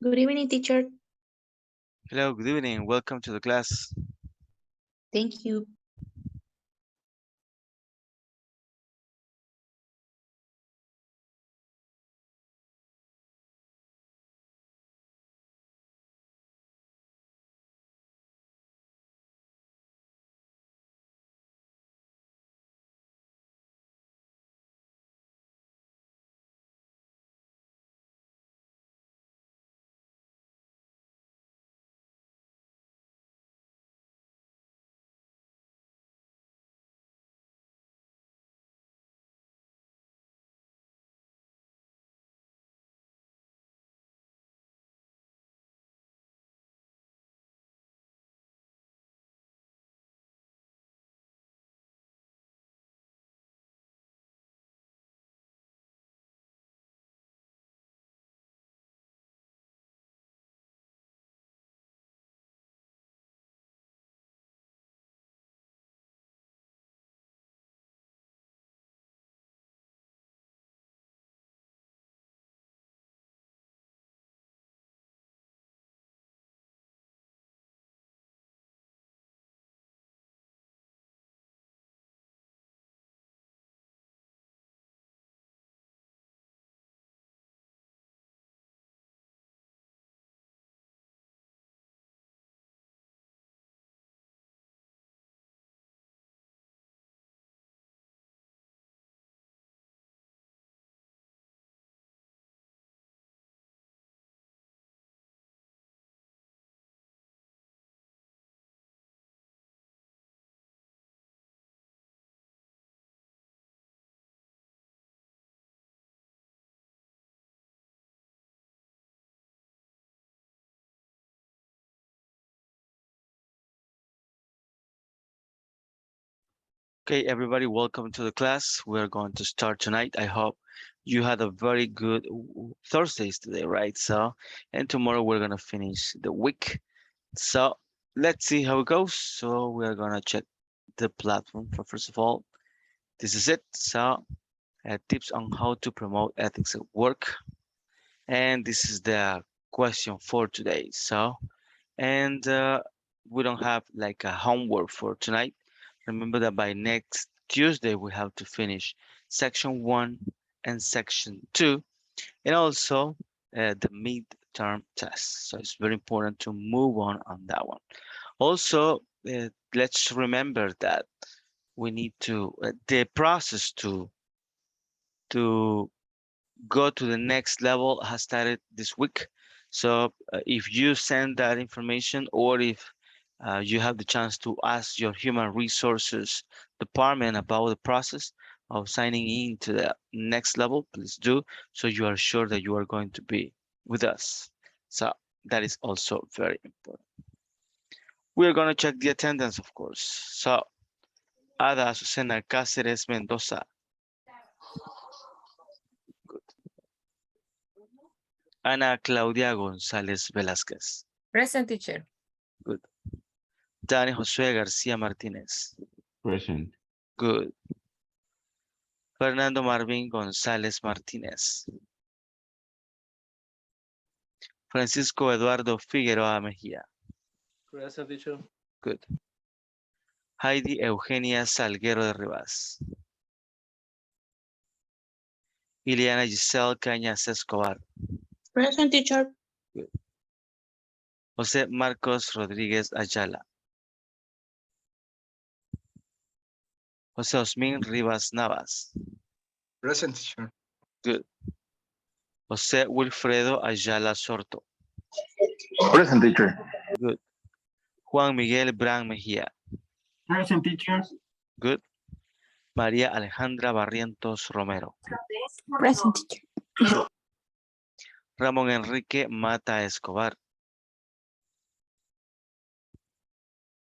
Good evening, teacher. Hello, good evening. Welcome to the class. Thank you. Okay, everybody, welcome to the class. We're going to start tonight. I hope you had a very good Thursdays today, right? So, and tomorrow we're going to finish the week. So, let's see how it goes. So, we're going to check the platform for first of all. This is it. So, tips on how to promote ethics at work. And this is the question for today. So, and we don't have like a homework for tonight. Remember that by next Tuesday we have to finish section 1 and section 2, and also the midterm test. So it's very important to move on that one. Also, let's remember that we need to the process to go to the next level has started this week. So if you send that information, or if you have the chance to ask your human resources department about the process of signing in to the next level, please do, so you are sure that you are going to be with us. So that is also very important. We are going to check the attendance, of course. So Ada Azucena Cáceres Mendoza. Good. Ana Claudia González Velázquez. Present, teacher. Good. Dani Josué García Martínez. Present. Good. Fernando Marvin González Martínez. Francisco Eduardo Figueroa Mejía. Present, teacher. Good. Heidi Eugenia Salguero de Rivas. Ileana Giselle Cañas Escobar. Present, teacher. Good. José Marcos Rodríguez Ayala. José Osmin Rivas Navas. Present, teacher. Good. José Wilfredo Ayala Sorto. Present, teacher. Good. Juan Miguel Bran Mejía. Present, teacher. Good. María Alejandra Barrientos Romero. Present, teacher. Ramón Enrique Mata Escobar.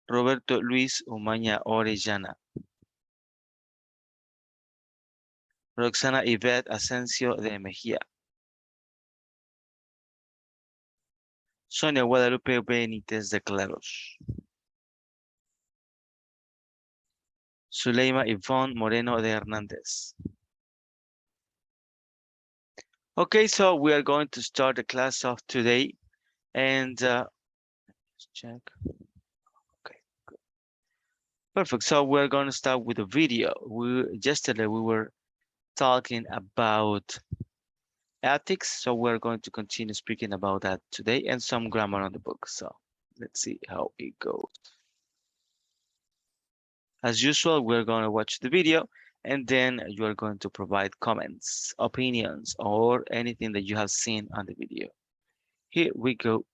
Roberto Luis Umaña Orellana. Roxana Ivette Asensio de Mejía. Sonia Guadalupe Benítez de Claros. Zuleima Ivonne Moreno de Hernández. Okay, so we are going to start the class of today, and let's check. Okay, good. Perfect. So we're going to start with a video. Yesterday we were talking about ethics, so we're going to continue speaking about that today and some grammar on the book. So let's see how it goes. As usual, we're going to watch the video and then you are going to provide comments, opinions, or anything that you have seen on the video. Here we go.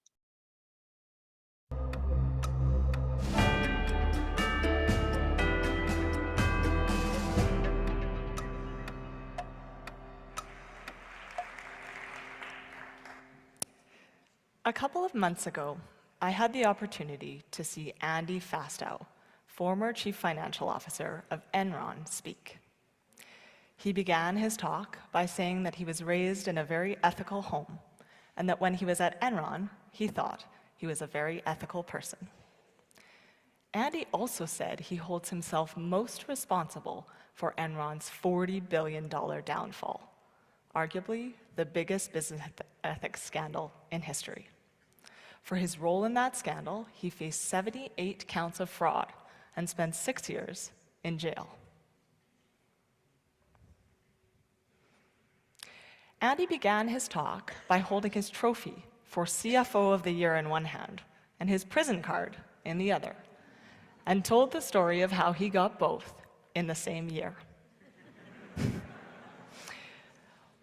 A couple of months ago, I had the opportunity to see Andy Fastow, former Chief Financial Officer of Enron, speak. He began his talk by saying that he was raised in a very ethical home, and that when he was at Enron, he thought he was a very ethical person. Andy also said he holds himself most responsible for Enron's $40 billion downfall, arguably the biggest business ethics scandal in history. For his role in that scandal, he faced 78 counts of fraud and spent 6 years in jail. Andy began his talk by holding his trophy for CFO of the Year in one hand and his prison card in the other, and told the story of how he got both in the same year.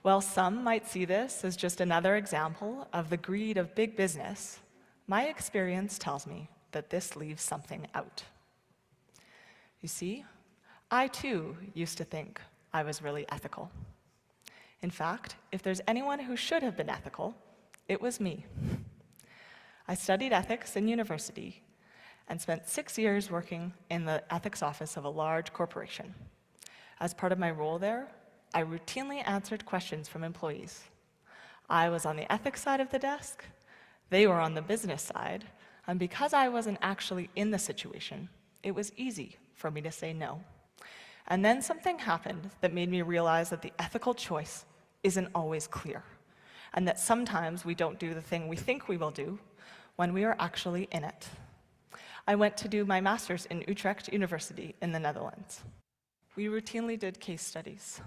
While some might see this as just another example of the greed of big business, my experience tells me that this leaves something out. You see, I too used to think I was really ethical. In fact, if there's anyone who should have been ethical, it was me. I studied ethics in university and spent 6 years working in the ethics office of a large corporation. As part of my role there, I routinely answered questions from employees. I was on the ethics side of the desk, they were on the business side, and because I wasn't actually in the situation, it was easy for me to say no. And then something happened that made me realize that the ethical choice isn't always clear, and that sometimes we don't do the thing we think we will do when we are actually in it. I went to do my master's in Utrecht University in the Netherlands. We routinely did case studies.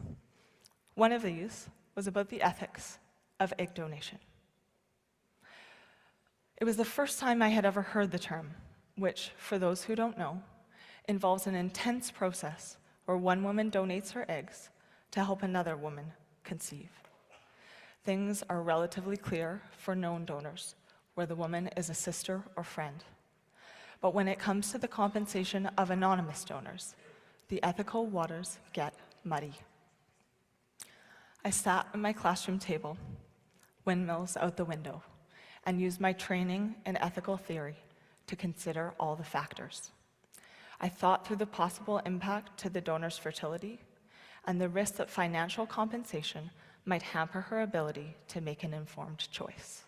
One of these was about the ethics of egg donation. It was the first time I had ever heard the term, which, for those who don't know, involves an intense process where one woman donates her eggs to help another woman conceive. Things are relatively clear for known donors, where the woman is a sister or friend. But when it comes to the compensation of anonymous donors, the ethical waters get muddy. I sat at my classroom table, windmills out the window, and used my training in ethical theory to consider all the factors. I thought through the possible impact to the donor's fertility and the risk that financial compensation might hamper her ability to make an informed choice.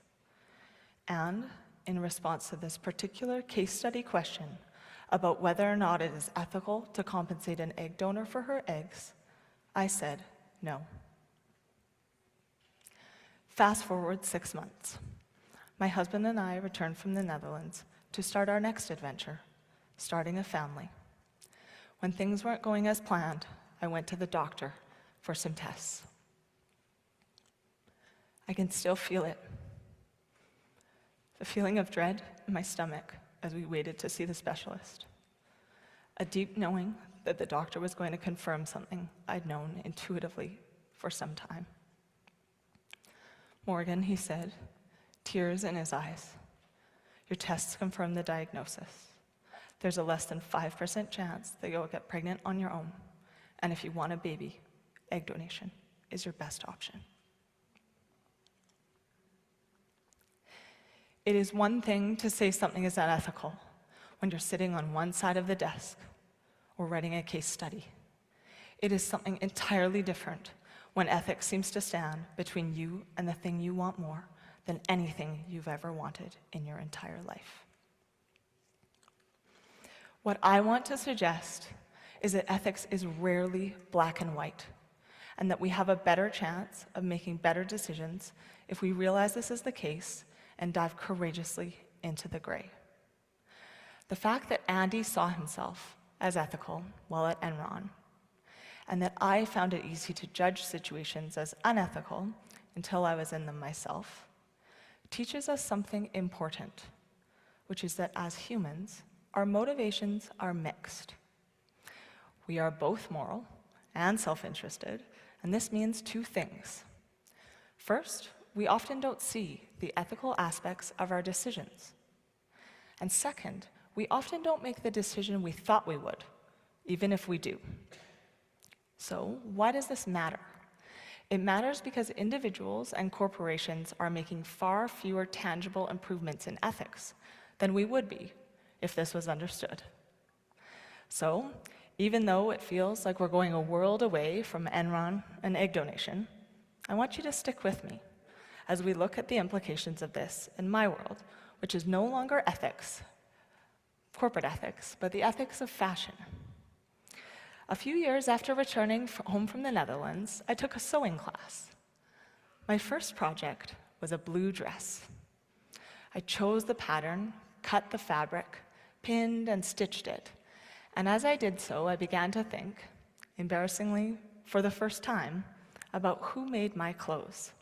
And in response to this particular case study question about whether or not it is ethical to compensate an egg donor for her eggs, I said no. Fast forward 6 months. My husband and I returned from the Netherlands to start our next adventure, starting a family. When things weren't going as planned, I went to the doctor for some tests. I can still feel it. The feeling of dread in my stomach as we waited to see the specialist. A deep knowing that the doctor was going to confirm something I'd known intuitively for some time. Morgan, he said, tears in his eyes. Your tests confirm the diagnosis. There's a less than 5% chance that you'll get pregnant on your own. And if you want a baby, egg donation is your best option. It is one thing to say something is unethical when you're sitting on one side of the desk or writing a case study. It is something entirely different when ethics seems to stand between you and the thing you want more than anything you've ever wanted in your entire life. What I want to suggest is that ethics is rarely black and white, and that we have a better chance of making better decisions if we realize this is the case and dive courageously into the gray. The fact that Andy saw himself as ethical while at Enron, and that I found it easy to judge situations as unethical until I was in them myself, teaches us something important, which is that as humans, our motivations are mixed. We are both moral and self-interested, and this means two things. First, we often don't see the ethical aspects of our decisions. And second, we often don't make the decision we thought we would, even if we do. So, why does this matter? It matters because individuals and corporations are making far fewer tangible improvements in ethics than we would be if this was understood. So, even though it feels like we're going a world away from Enron and egg donation, I want you to stick with me as we look at the implications of this in my world, which is no longer ethics, corporate ethics, but the ethics of fashion. A few years after returning home from the Netherlands, I took a sewing class. My first project was a blue dress. I chose the pattern, cut the fabric, pinned and stitched it. And as I did so, I began to think, embarrassingly, for the first time, about who made my clothes.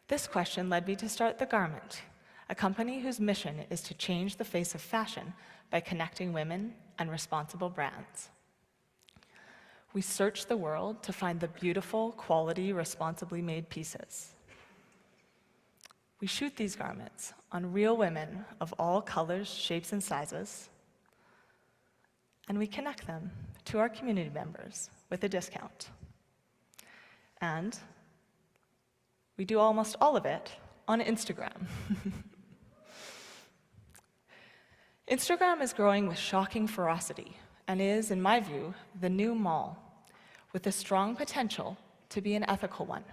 This question led me to start The Garment, a company whose mission is to change the face of fashion by connecting women and responsible brands. We search the world to find the beautiful, quality, responsibly made pieces. We shoot these garments on real women of all colors, shapes, and sizes, and we connect them to our community members with a discount. And we do almost all of it on Instagram. Instagram is growing with shocking ferocity and is, in my view, the new mall, with a strong potential to be an ethical one.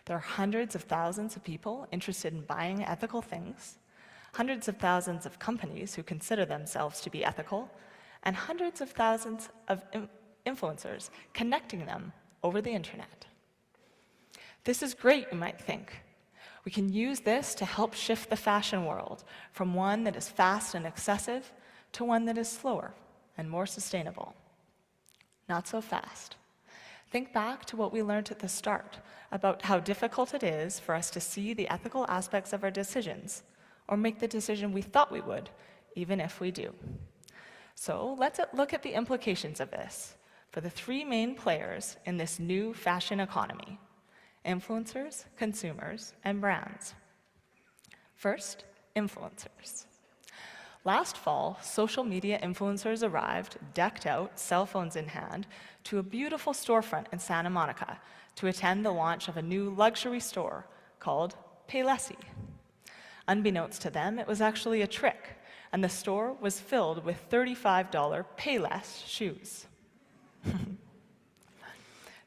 There are hundreds of thousands of people interested in buying ethical things, hundreds of thousands of companies who consider themselves to be ethical, and hundreds of thousands of influencers connecting them over the internet. This is great, you might think. We can use this to help shift the fashion world from one that is fast and excessive to one that is slower and more sustainable. Not so fast. Think back to what we learned at the start about how difficult it is for us to see the ethical aspects of our decisions or make the decision we thought we would, even if we do. So let's look at the implications of this for the three main players in this new fashion economy: influencers, consumers, and brands. First, influencers. Last fall, social media influencers arrived, decked out, cell phones in hand, to a beautiful storefront in Santa Monica to attend the launch of a new luxury store called Paylessy. Unbeknownst to them, it was actually a trick, and the store was filled with $35 Payless shoes.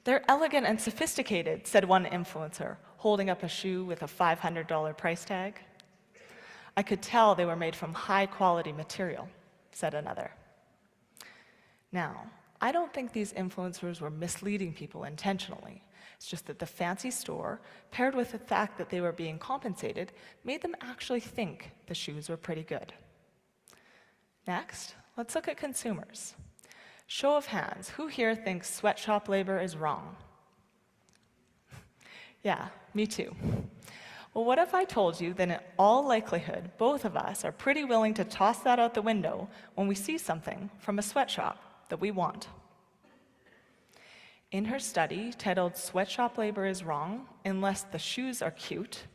"They're elegant and sophisticated," said one influencer, holding up a shoe with a $500 price tag. "I could tell they were made from high-quality material," said another. Now, I don't think these influencers were misleading people intentionally. It's just that the fancy store, paired with the fact that they were being compensated, made them actually think the shoes were pretty good. Next, let's look at consumers. Show of hands, who here thinks sweatshop labor is wrong? Yeah, me too. Well, what if I told you that in all likelihood, both of us are pretty willing to toss that out the window when we see something from a sweatshop that we want? In her study titled "Sweatshop Labor is Wrong Unless the Shoes Are Cute,"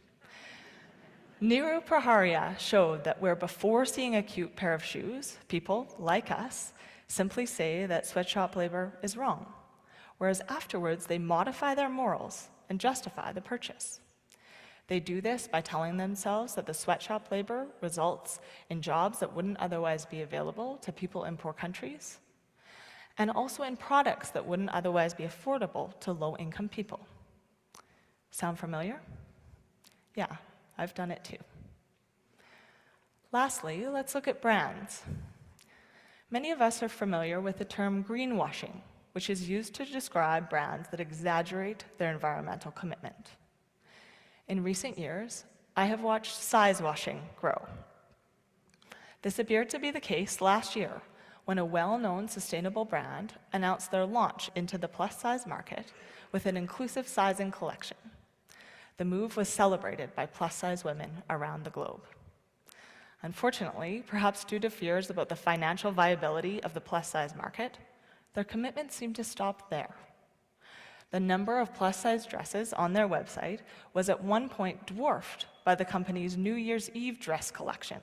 Neeru Praharia showed that where before seeing a cute pair of shoes, people, like us, simply say that sweatshop labor is wrong, whereas afterwards they modify their morals and justify the purchase. They do this by telling themselves that the sweatshop labor results in jobs that wouldn't otherwise be available to people in poor countries, and also in products that wouldn't otherwise be affordable to low-income people. Sound familiar? Yeah, I've done it too. Lastly, let's look at brands. Many of us are familiar with the term greenwashing, which is used to describe brands that exaggerate their environmental commitment. In recent years, I have watched size washing grow. This appeared to be the case last year when a well-known sustainable brand announced their launch into the plus-size market with an inclusive sizing collection. The move was celebrated by plus-size women around the globe. Unfortunately, perhaps due to fears about the financial viability of the plus-size market, their commitment seemed to stop there. The number of plus-size dresses on their website was at one point dwarfed by the company's New Year's Eve dress collection,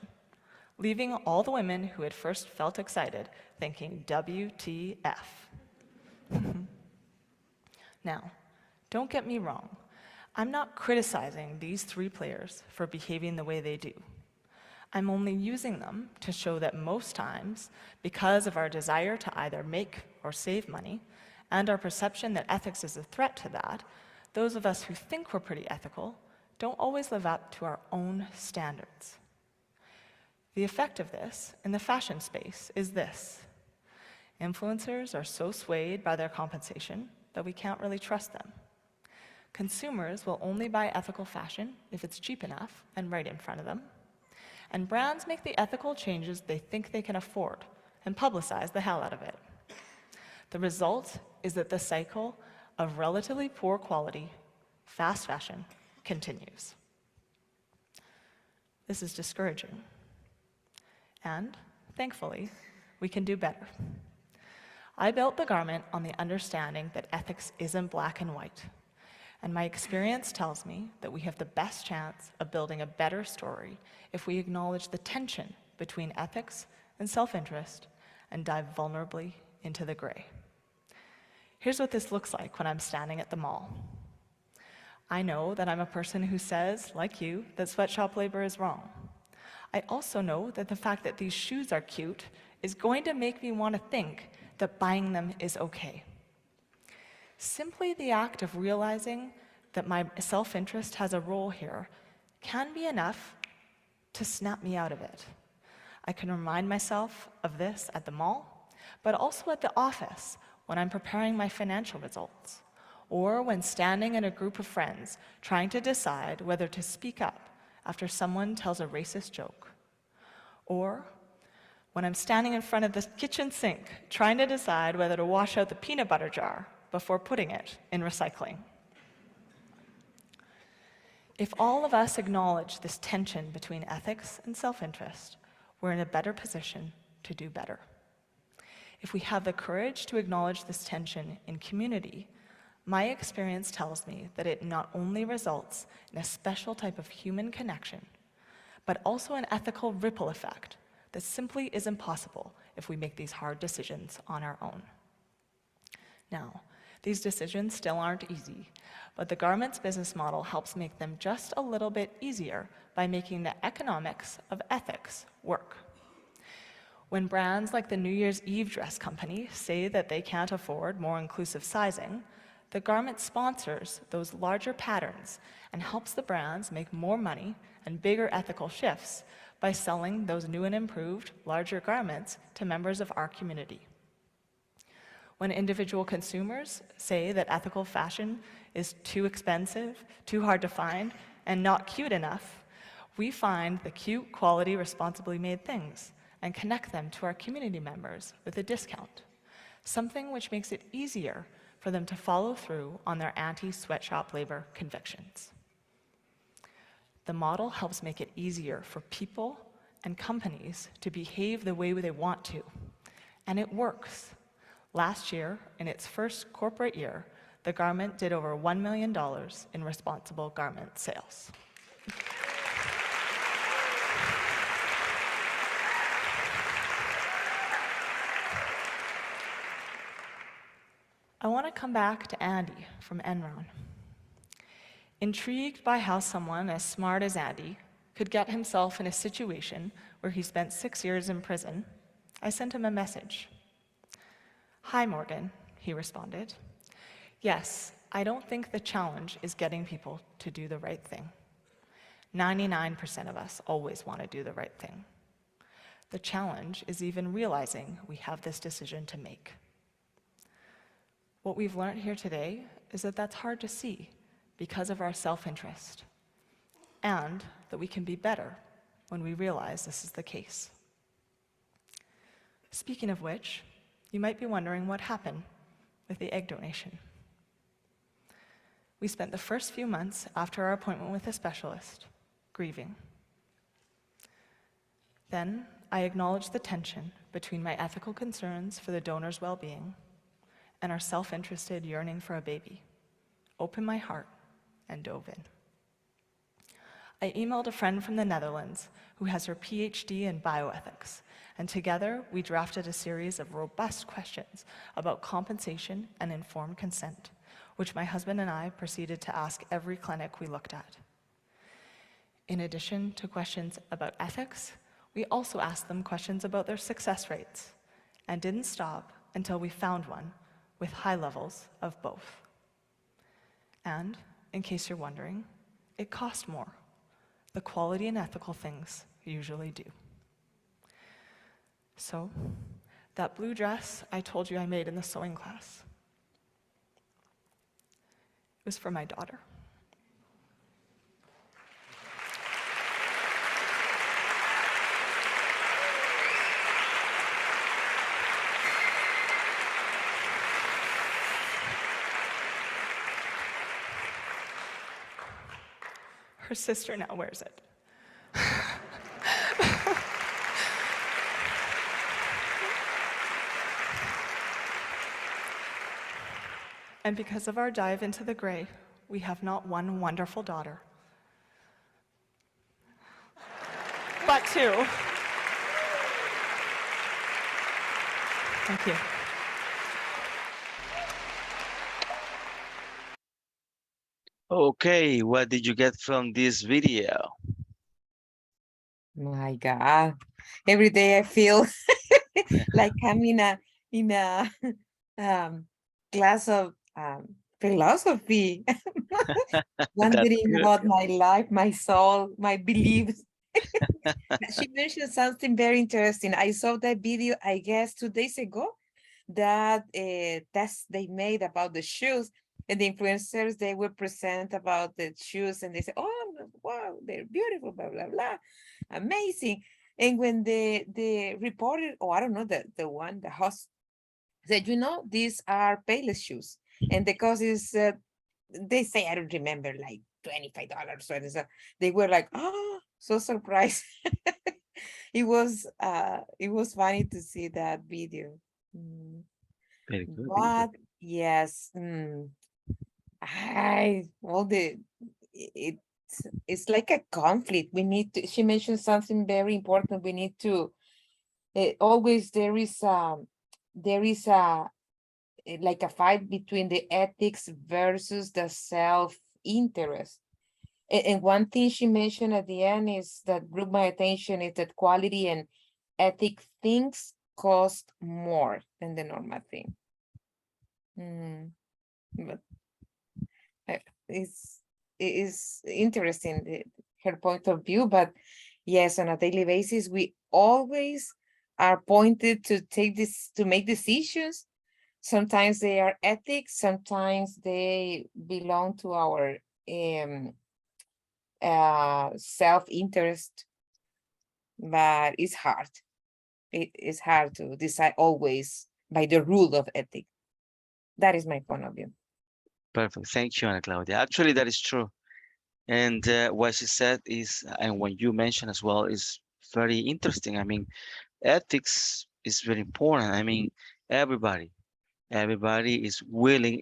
leaving all the women who had first felt excited thinking, WTF. Now, don't get me wrong. I'm not criticizing these three players for behaving the way they do. I'm only using them to show that most times, because of our desire to either make or save money, and our perception that ethics is a threat to that, those of us who think we're pretty ethical don't always live up to our own standards. The effect of this in the fashion space is this. Influencers are so swayed by their compensation that we can't really trust them. Consumers will only buy ethical fashion if it's cheap enough and right in front of them. And brands make the ethical changes they think they can afford and publicize the hell out of it. The result is that the cycle of relatively poor quality, fast fashion continues. This is discouraging. And, thankfully, we can do better. I built the garment on the understanding that ethics isn't black and white. And my experience tells me that we have the best chance of building a better story if we acknowledge the tension between ethics and self-interest and dive vulnerably into the gray. Here's what this looks like when I'm standing at the mall. I know that I'm a person who says, like you, that sweatshop labor is wrong. I also know that the fact that these shoes are cute is going to make me want to think that buying them is okay. Simply the act of realizing that my self-interest has a role here can be enough to snap me out of it. I can remind myself of this at the mall, but also at the office when I'm preparing my financial results, or when standing in a group of friends trying to decide whether to speak up after someone tells a racist joke, or when I'm standing in front of the kitchen sink trying to decide whether to wash out the peanut butter jar before putting it in recycling. If all of us acknowledge this tension between ethics and self-interest, we're in a better position to do better. If we have the courage to acknowledge this tension in community, my experience tells me that it not only results in a special type of human connection, but also an ethical ripple effect that simply isn't possible if we make these hard decisions on our own. Now, these decisions still aren't easy, but the garment's business model helps make them just a little bit easier by making the economics of ethics work. When brands like the New Year's Eve dress company say that they can't afford more inclusive sizing, the garment sponsors those larger patterns and helps the brands make more money and bigger ethical shifts by selling those new and improved, larger garments to members of our community. When individual consumers say that ethical fashion is too expensive, too hard to find, and not cute enough, we find the cute, quality, responsibly made things and connect them to our community members with a discount, something which makes it easier for them to follow through on their anti-sweatshop labor convictions. The model helps make it easier for people and companies to behave the way they want to, and it works. Last year, in its first corporate year, the garment did over $1 million in responsible garment sales. I want to come back to Andy from Enron. Intrigued by how someone as smart as Andy could get himself in a situation where he spent 6 years in prison, I sent him a message. "Hi, Morgan," he responded. "Yes, I don't think the challenge is getting people to do the right thing. 99% of us always want to do the right thing. The challenge is even realizing we have this decision to make. What we've learned here today is that that's hard to see because of our self-interest, and that we can be better when we realize this is the case. Speaking of which, you might be wondering what happened with the egg donation. We spent the first few months after our appointment with a specialist grieving. Then I acknowledged the tension between my ethical concerns for the donor's well-being and our self-interested yearning for a baby, opened my heart, and dove in. I emailed a friend from the Netherlands who has her PhD in bioethics, and together we drafted a series of robust questions about compensation and informed consent, which my husband and I proceeded to ask every clinic we looked at. In addition to questions about ethics, we also asked them questions about their success rates, and didn't stop until we found one with high levels of both. And, in case you're wondering, it cost more. The quality and ethical things usually do. So, that blue dress I told you I made in the sewing class, it was for my daughter. Her sister now wears it. And because of our dive into the gray, we have not one wonderful daughter, but two. Thank you. Okay, what did you get from this video? My God, every day I feel like I'm in a class of philosophy, wondering good. about my life, my soul, my beliefs. She mentioned something very interesting. I saw that video, I guess, 2 days ago, that test they made about the shoes, and the influencers, they will present about the shoes, and they say, oh, wow, they're beautiful, blah, blah, blah, amazing. And when the reporter, or I don't know, the host said, you know, these are Payless shoes, and the cost is, they say, I don't remember, like $25 or so. They were like, oh, so surprised. It was funny to see that video. Very good. But yes, it's like a conflict. We need to, she mentioned something very important. We need to, always there is like a fight between the ethics versus the self-interest. And one thing she mentioned at the end is that drew my attention is that quality and ethic things cost more than the normal thing. But it is interesting, her point of view, but yes, on a daily basis, we always are pointed to make decisions. Sometimes they are ethics, sometimes they belong to our self-interest, but it's hard. It is hard to decide always by the rule of ethics. That is my point of view. Perfect. Thank you, Ana Claudia. Actually, that is true. And what she said is, and what you mentioned as well, is very interesting. I mean, ethics is very important. I mean, everybody is willing,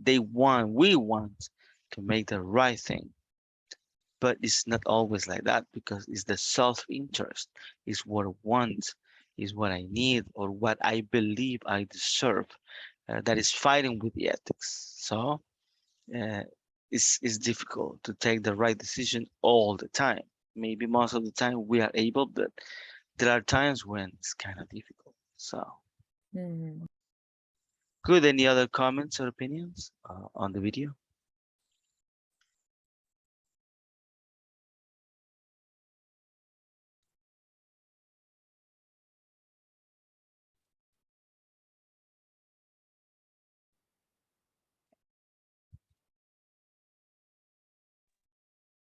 we want to make the right thing. But it's not always like that, because it's the self-interest, is what I want, is what I need, or what I believe I deserve, that is fighting with the ethics. So it's difficult to take the right decision all the time. Maybe most of the time we are able, but there are times when it's kind of difficult. So good. Any other comments or opinions on the video?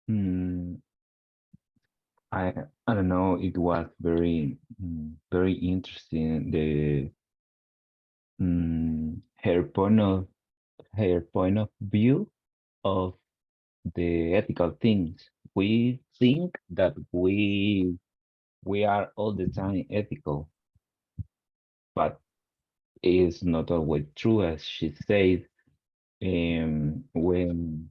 Hmm, I don't know. It was very interesting. Her point of view of the ethical things. We think that we are all the time ethical, but it's not always true, as she said. When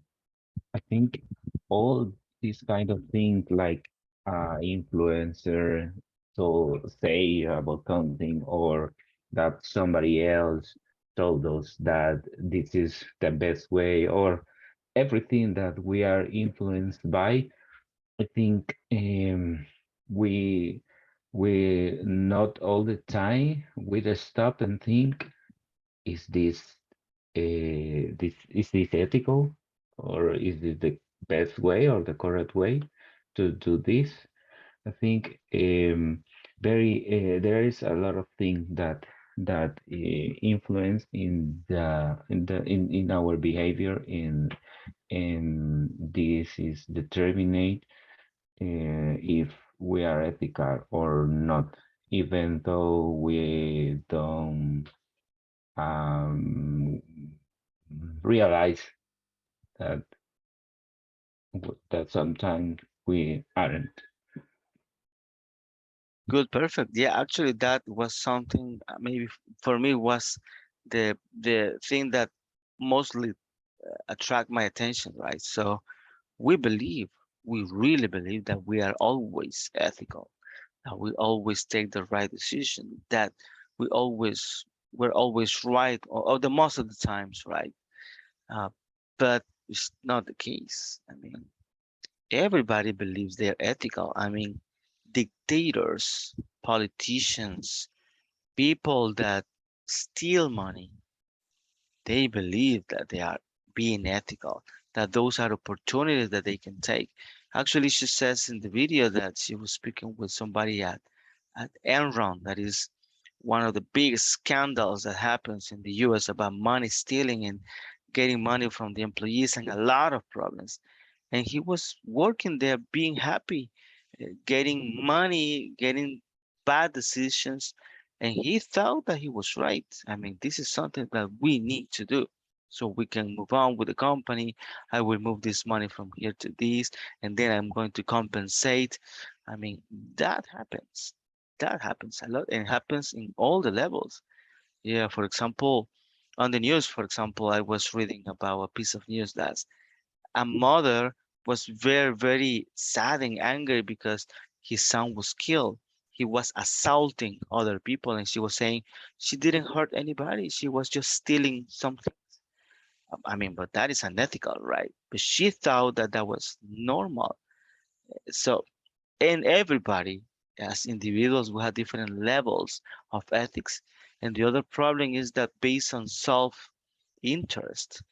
I think all these kind of things like influencer to say about something, or that somebody else told us that this is the best way, or everything that we are influenced by, I think we we not all the time we just stop and think, is this ethical, or is this the best way or the correct way to do this? I think there is a lot of things that influence in our behavior, and this is determinate if we are ethical or not, even though we don't um, realize that that sometimes we aren't. Good, perfect. Yeah, actually, that was something maybe for me was the thing that mostly attract my attention, right? So we believe, we really believe that we are always ethical, that we always take the right decision, that we're always right, or the most of the times, right? Uh, but it's not the case. I mean, everybody believes they're ethical. I mean, dictators, politicians, people that steal money, they believe that they are being ethical, that those are opportunities that they can take. Actually, she says in the video that she was speaking with somebody at Enron, that is one of the biggest scandals that happens in the US about money stealing and getting money from the employees and a lot of problems. And he was working there being happy, getting money, getting bad decisions, and he thought that he was right. I mean, this is something that we need to do so we can move on with the company. I will move this money from here to this, and then I'm going to compensate. I mean, that happens. That happens a lot, and happens in all the levels. Yeah, for example, on the news, for example, I was reading about a piece of news that a mother was very, very sad and angry because his son was killed. He was assaulting other people, and she was saying she didn't hurt anybody. She was just stealing something. I mean, but that is unethical, right? But she thought that that was normal. So, and everybody, as individuals, we have different levels of ethics. And the other problem is that based on self-interest,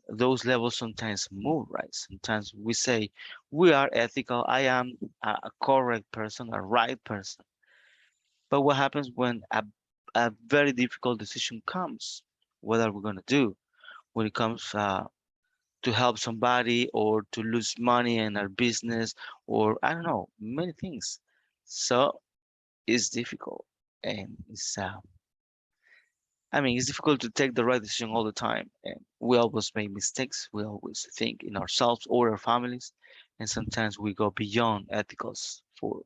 those levels sometimes move, right? Sometimes we say we are ethical. I am a correct person, a right person. But what happens when a very difficult decision comes? What are we going to do when it comes to help somebody or to lose money in our business, or I don't know, many things. So it's difficult, and I mean, it's difficult to take the right decision all the time. And we always make mistakes. We always think in ourselves or our families. And sometimes we go beyond ethicals for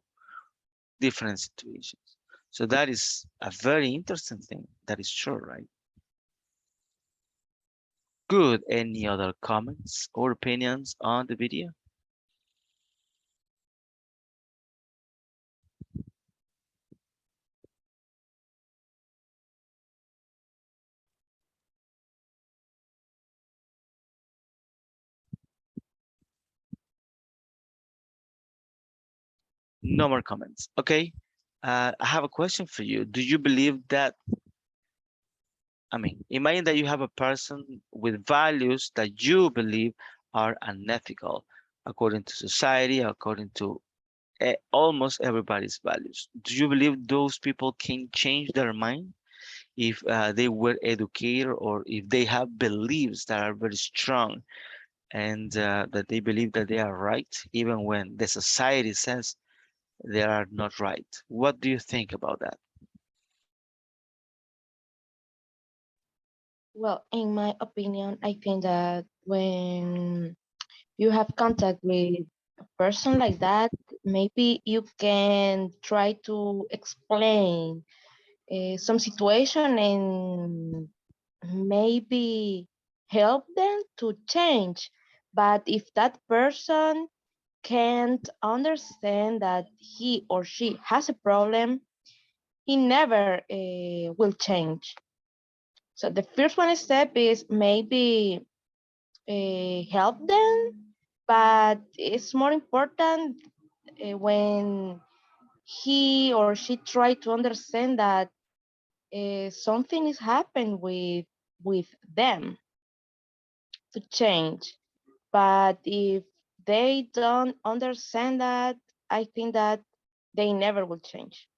different situations. So that is a very interesting thing. That is true, right? Good. Any other comments or opinions on the video? No more comments. Okay. I have a question for you. Do you believe that, I mean, imagine that you have a person with values that you believe are unethical according to society, according to almost everybody's values. Do you believe those people can change their mind if they were educated, or if they have beliefs that are very strong and that they believe that they are right, even when the society says they are not right. What do you think about that? Well, in my opinion, I think that when you have contact with a person like that, maybe you can try to explain some situation and maybe help them to change. But if that person can't understand that he or she has a problem, he never will change. So the first one step is maybe help them, but it's more important when he or she try to understand that something is happening with them to change. But if they don't understand that, I think that they never will change.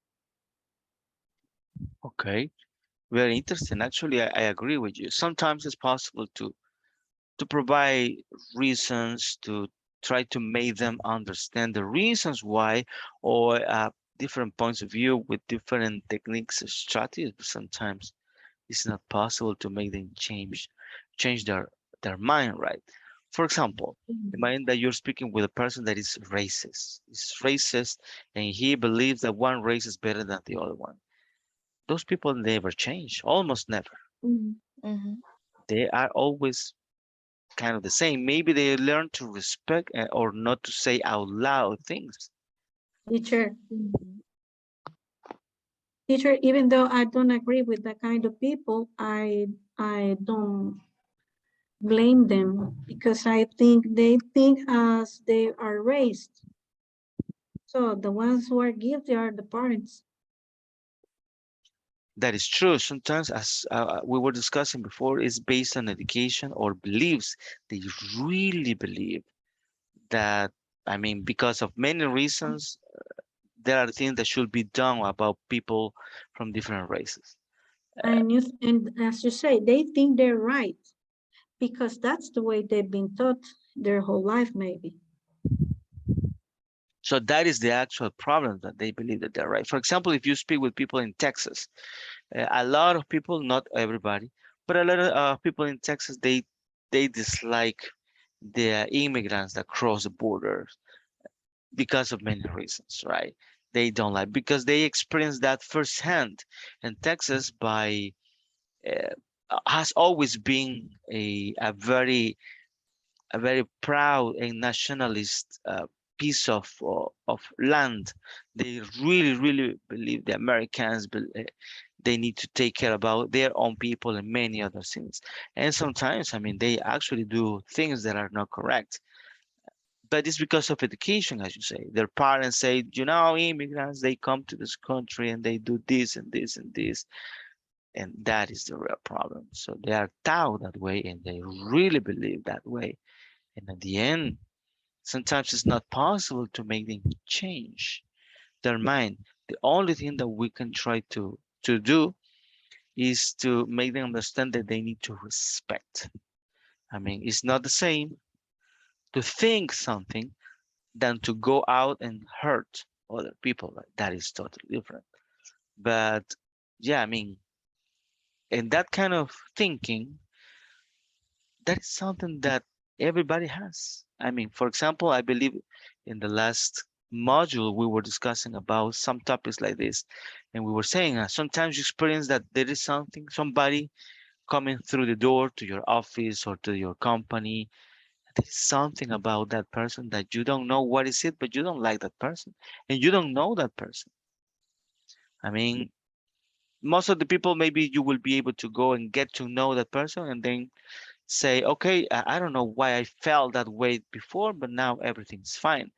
Okay, very interesting. Actually, I agree with you. Sometimes it's possible to provide reasons, to try to make them understand the reasons why, or different points of view with different techniques and strategies. But sometimes it's not possible to make them change their mind, right? For example, imagine that you're speaking with a person that is racist. Is racist, and he believes that one race is better than the other one. Those people never change, almost never. Mhm. They are always kind of the same. Maybe they learn to respect or not to say out loud things. Teacher, Mhm. teacher, even though I don't agree with that kind of people, I don't blame them because I think they think as they are raised. So the ones who are guilty are the parents. That is true. Sometimes, as we were discussing before, is based on education or beliefs. They really believe that, I mean, because of many reasons, there are things that should be done about people from different races. And as you say, they think they're right because that's the way they've been taught their whole life, maybe. So that is the actual problem, that they believe that they're right. For example, if you speak with people in Texas, a lot of people, not everybody, but a lot of people in Texas, they dislike the immigrants that cross the border because of many reasons, right? They don't like, because they experience that firsthand. And Texas has always been a very proud and nationalist piece of land. They really believe the Americans they need to take care about their own people and many other things. And sometimes, I mean, they actually do things that are not correct. But it's because of education, as you say. Their parents say, you know, immigrants, they come to this country and they do this and this and this. And that is the real problem. So they are taught that way and they really believe that way. And at the end, sometimes it's not possible to make them change their mind. The only thing that we can try to do is to make them understand that they need to respect. I mean, it's not the same to think something than to go out and hurt other people. Like, that is totally different. But yeah, I mean, and that kind of thinking, that is something that everybody has. I mean, for example, I believe in the last module we were discussing about some topics like this, and we were saying sometimes you experience that there is somebody coming through the door to your office or to your company. There is something about that person that you don't know what is it, but you don't like that person, and you don't know that person. I mean, most of the people, maybe you will be able to go and get to know that person and then say, okay, I don't know why I felt that way before, but now everything's fine.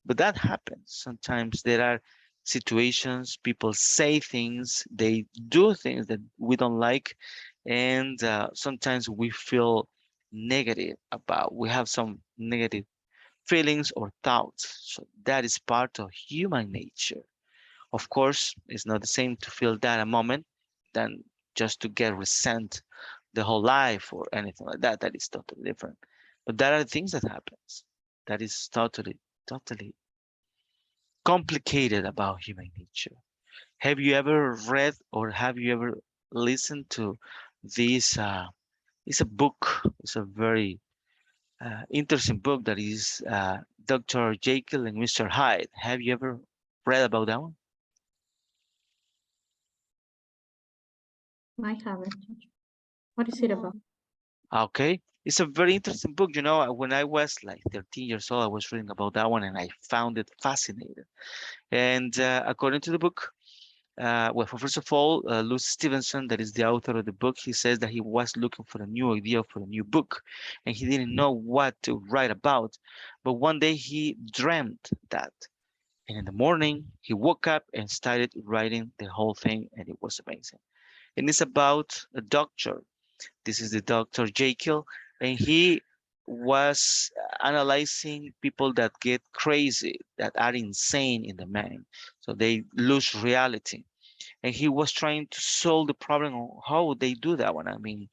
But that happens. Sometimes there are situations, people say things, they do things that we don't like, and sometimes we feel negative about, we have some negative feelings or thoughts. So that is part of human nature. Of course, it's not the same to feel that a moment than just to get resent the whole life or anything like that. That is totally different. But there are things that happens that is totally complicated about human nature. Have you ever read or have you ever listened to this? It's a book. It's a very interesting book that is Dr. Jekyll and Mr. Hyde. Have you ever read about that one? I haven't. What is it about? Okay, it's a very interesting book. You know, when I was like 13 years old, I was reading about that one and I found it fascinating. And according to the book, well, first of all, Louis Stevenson, that is the author of the book, he says that he was looking for a new idea for a new book and he didn't know what to write about. But one day he dreamt that. And in the morning, he woke up and started writing the whole thing, and it was amazing. And it's about a doctor. This is the Dr. Jekyll, and he was analyzing people that get crazy, that are insane in the mind. So they lose reality. And he was trying to solve the problem on how they do that one. I mean,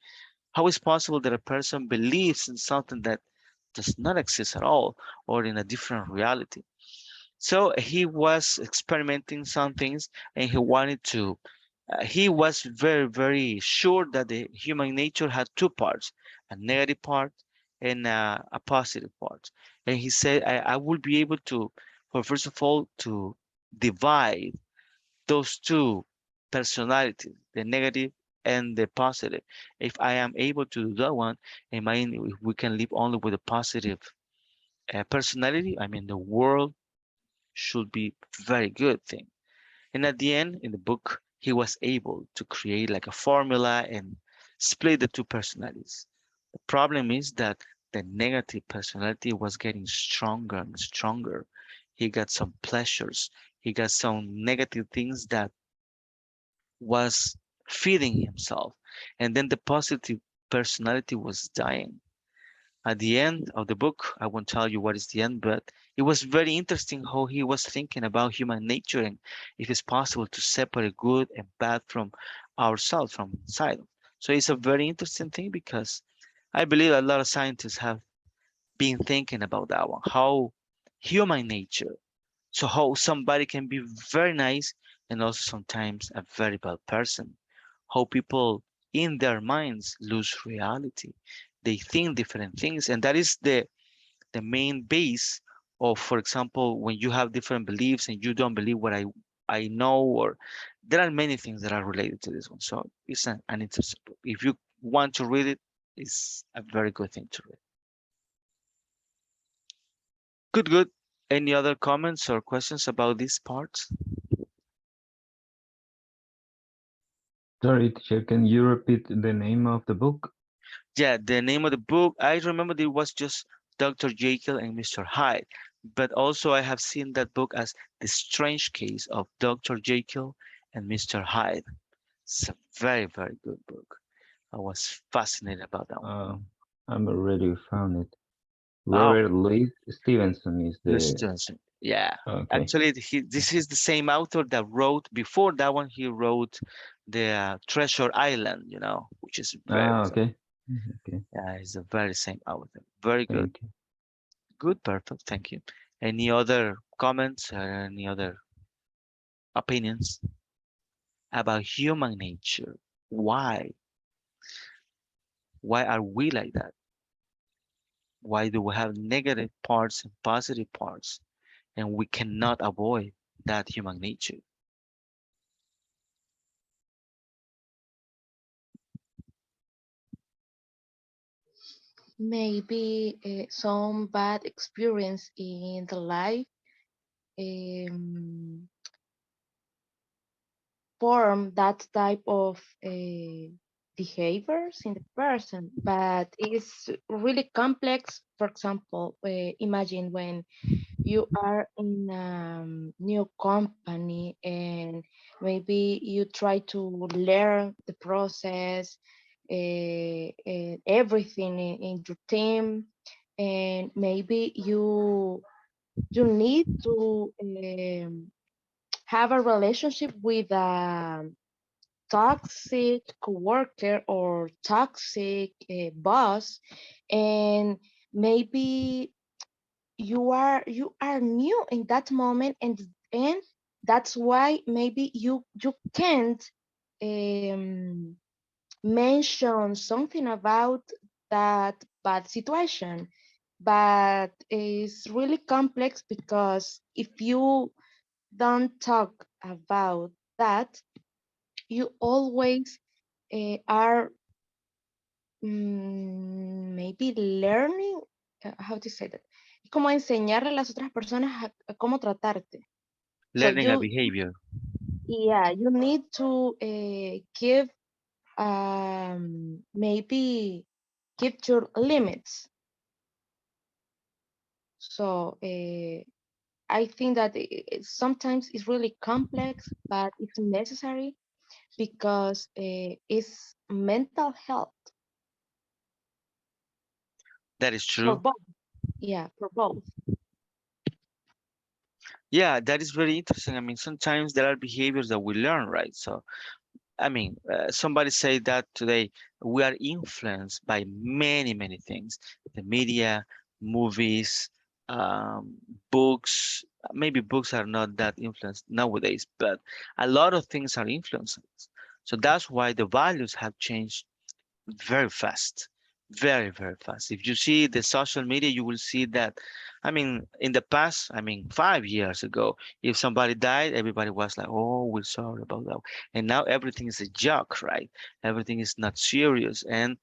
how is possible that a person believes in something that does not exist at all or in a different reality? So he was experimenting some things and he wanted to, he was very sure that the human nature had two parts, a negative part and a positive part. And he said, I will be able to, well, first of all, to divide those two personalities, the negative and the positive. If I am able to do that one, if we can live only with a positive personality, I mean, the world should be very good thing. And at the end, in the book, he was able to create like a formula and split the two personalities. The problem is that the negative personality was getting stronger and stronger. He got some pleasures. He got some negative things that was feeding himself. And then the positive personality was dying. At the end of the book, I won't tell you what is the end, but it was very interesting how he was thinking about human nature and if it's possible to separate good and bad from ourselves, from inside. So it's a very interesting thing because I believe a lot of scientists have been thinking about that one, how human nature, so how somebody can be very nice and also sometimes a very bad person, how people in their minds lose reality. They think different things, and that is the main base of, for example, when you have different beliefs and you don't believe what I know, or there are many things that are related to this one. So it's an interesting book. If you want to read it, it's a very good thing to read. Good. Any other comments or questions about this part? Sorry, teacher, can you repeat the name of the book? Yeah, the name of the book, I remember it was just Dr. Jekyll and Mr. Hyde, but also I have seen that book as The Strange Case of Dr. Jekyll and Mr. Hyde. It's a very good book. I was fascinated about that one. I'm already found it. Oh, Robert Louis Stevenson is the... Stevenson. Yeah. Okay. Actually, this is the same author that wrote, before that one, he wrote the Treasure Island, you know, which is very, Okay. Okay. yeah, it's the very same author. Very good. Thank you. Good, perfect. Thank you. Any other comments or any other opinions about human nature? Why? Why are we like that? Why do we have negative parts and positive parts? And we cannot avoid that human nature. Maybe some bad experience in the life um, form that type of behaviors in the person, but it's really complex. For example, imagine when you are in a new company and maybe you try to learn the process, everything in your team, and maybe you need to have a relationship with a toxic coworker or toxic boss, and maybe you are new in that moment, and that's why maybe you can't mention something about that bad situation. But it's really complex, because if you don't talk about that, you always are maybe learning, how to say that. Es como enseñarle a las otras personas a cómo tratarte. So Learning a behavior. yeah, you need to give maybe give your limits. So I think that sometimes it's really complex, but it's necessary, because it's mental health That is for true. both. Yeah, for both. Yeah, that is very interesting. I mean, sometimes there are behaviors that we learn, right? So, I mean, somebody said that today we are influenced by many, many things. The media, movies, books. Maybe books are not that influenced nowadays, but a lot of things are influenced. So that's why the values have changed very fast, very, very fast. If you see the social media, you will see that, I mean, in the past, I mean, 5 years ago, if somebody died, everybody was like, oh, we're sorry about that. And now everything is a joke, right? Everything is not serious. And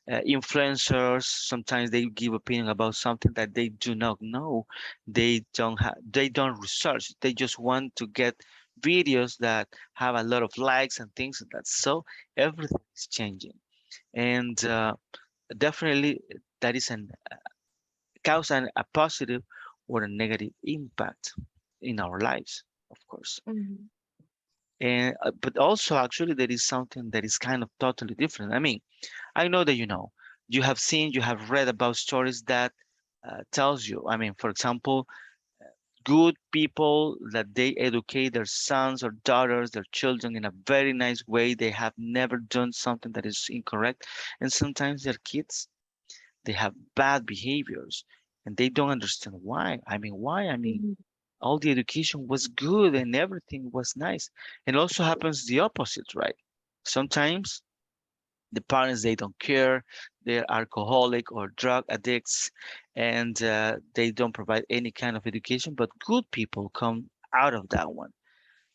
influencers, sometimes they give opinion about something that they do not know. They don't research. They just want to get videos that have a lot of likes and things like that. So everything is changing. And definitely that is an cause and a positive or a negative impact in our lives, of course. Mhm. And but also actually there is something that is kind of totally different. I mean, I know that you have seen, you have read about stories that tells you, I mean, for example, good people that they educate their sons or daughters, their children in a very nice way. They have never done something that is incorrect. And sometimes their kids, they have bad behaviors and they don't understand why. I mean, why? I mean, Mhm. all the education was good and everything was nice. And also happens the opposite, right? Sometimes the parents, they don't care, they're alcoholic or drug addicts, and they don't provide any kind of education, but good people come out of that one.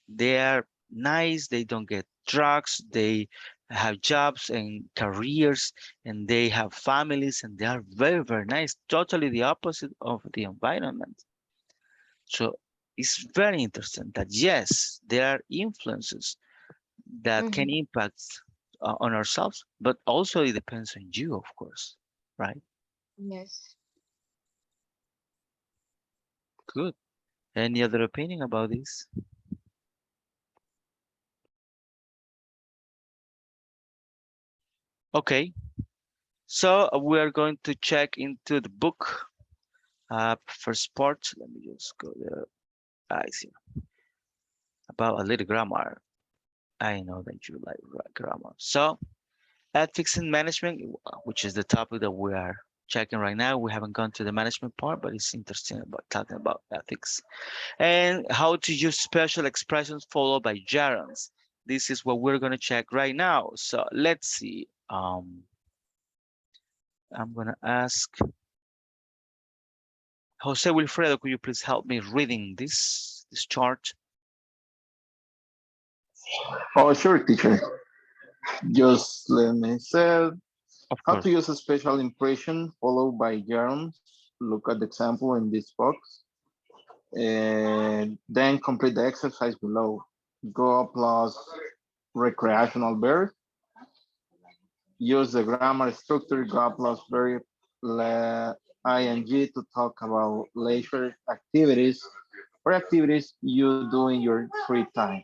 They are nice, they don't get drugs, they have jobs and careers, and they have families, and they are very, very nice, totally the opposite of the environment. So it's very interesting that yes, there are influences that can Mhm. impact on ourselves, but also it depends on you, of course, right? Yes. Good. Any other opinion about this? Okay, so we are going to check into the book for sports. Let me just go there. I see. About a little grammar. I know that you like grammar. So ethics in management, which is the topic that we are checking right now. We haven't gone to the management part, but it's interesting about talking about ethics. And how to use special expressions followed by gerunds. This is what we're going to check right now. So let's see. I'm going to ask Jose Wilfredo, could you please help me reading this chart? Oh, sure, teacher. Just let me say Of how course. to use a special impression followed by gerunds. Look at the example in this box. And then complete the exercise below. Go plus recreational verb. Use the grammar structure go plus verb ing to talk about leisure activities or activities you do in your free time.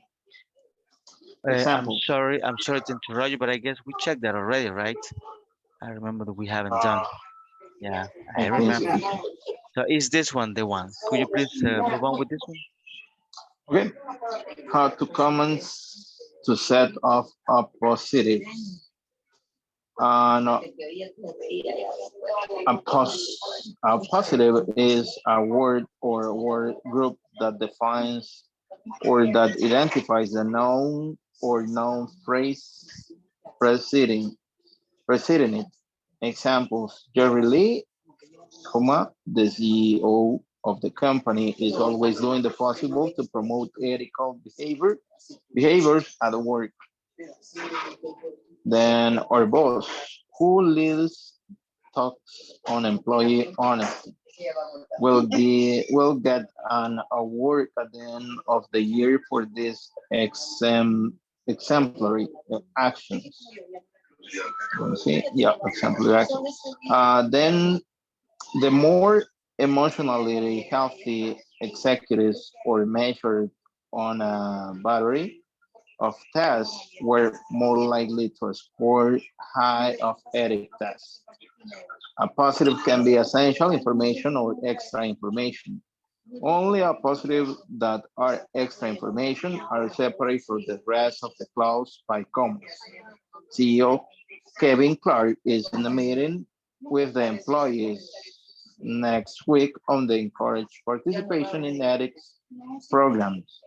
Examples. I'm sorry to interrupt you, but I guess we checked that already, right? I remember that we haven't done. Yeah, I I think so. remember. So is this one the one? Could you please move on with this one? Okay. How to comments to set off a positive. No, a positive is a word or word group that defines or that identifies the noun or noun phrase preceding it. Examples: Jerry Lee, the CEO of the company, is always doing the possible to promote ethical behaviors at work. Then our boss, who leads talks on employee honesty, will get an award at the end of the year for this exemplary actions. Let me see. Yeah, exemplary actions. Then the more emotionally healthy executives or measured on a battery of tests were more likely to score high of ethic tests. A positive can be essential information or extra information. Only a positive that are extra information are separate from the rest of the clause by commas. CEO Kevin Clark is in the meeting with the employees next week on the encourage participation in ethics programs.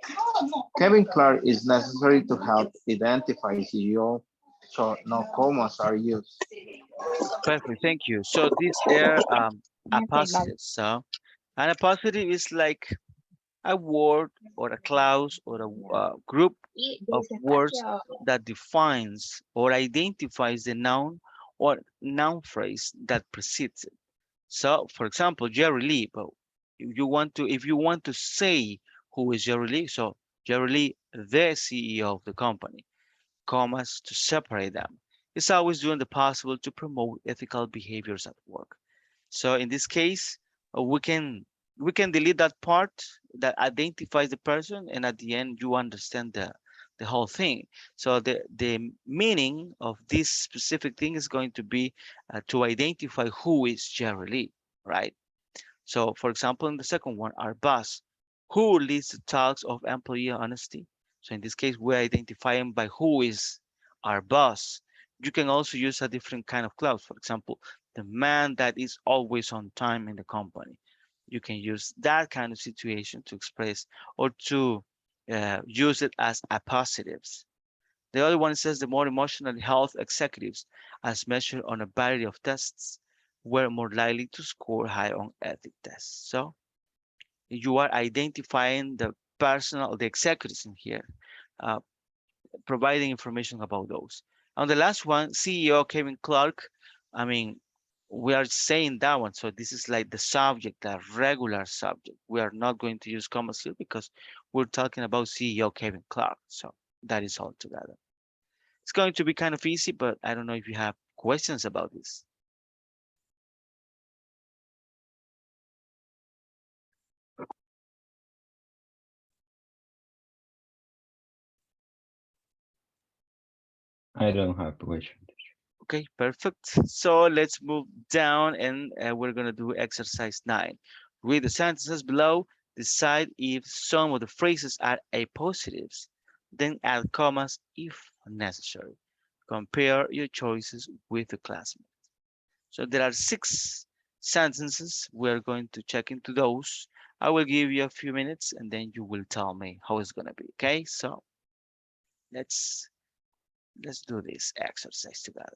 Kevin Clark is necessary to help identify CEO, so no commas are used. Perfect, thank you. So these are a positive. So, and a positive is like a word or a clause or a group of words that defines or identifies the noun or noun phrase that precedes it. So, for example, Jerry Lee. But if you want to say who is Jerry Lee, so Jerry Lee, the CEO of the company, commas to separate them. It's always doing the possible to promote ethical behaviors at work. So in this case, we can delete that part that identifies the person, and at the end you understand the whole thing. So the meaning of this specific thing is going to be to identify who is Jerry Lee, right? So for example, in the second one, our boss, who leads the talks of employee honesty. So in this case, we're identifying by who is our boss. You can also use a different kind of clause. For example, the man that is always on time in the company. You can use that kind of situation to express or to use it as a positives. The other one says the more emotional health executives, as measured on a variety of tests, were more likely to score high on ethic tests. So you are identifying the the executives in here, uh, providing information about those. On the last one, CEO Kevin Clark, I mean, we are saying that one. So this is like the subject, the regular subject. We are not going to use commas here because we're talking about CEO Kevin Clark. So that is all together. It's going to be kind of easy, but I don't know if you have questions about this. I don't have question. Okay, perfect. So let's move down and we're going to do exercise 9. Read the sentences below. Decide if some of the phrases are appositives. Then add commas if necessary. Compare your choices with the classmate. So there are 6 sentences. We're going to check into those. I will give you a few minutes and then you will tell me how it's going to be. Okay, so let's do this exercise together.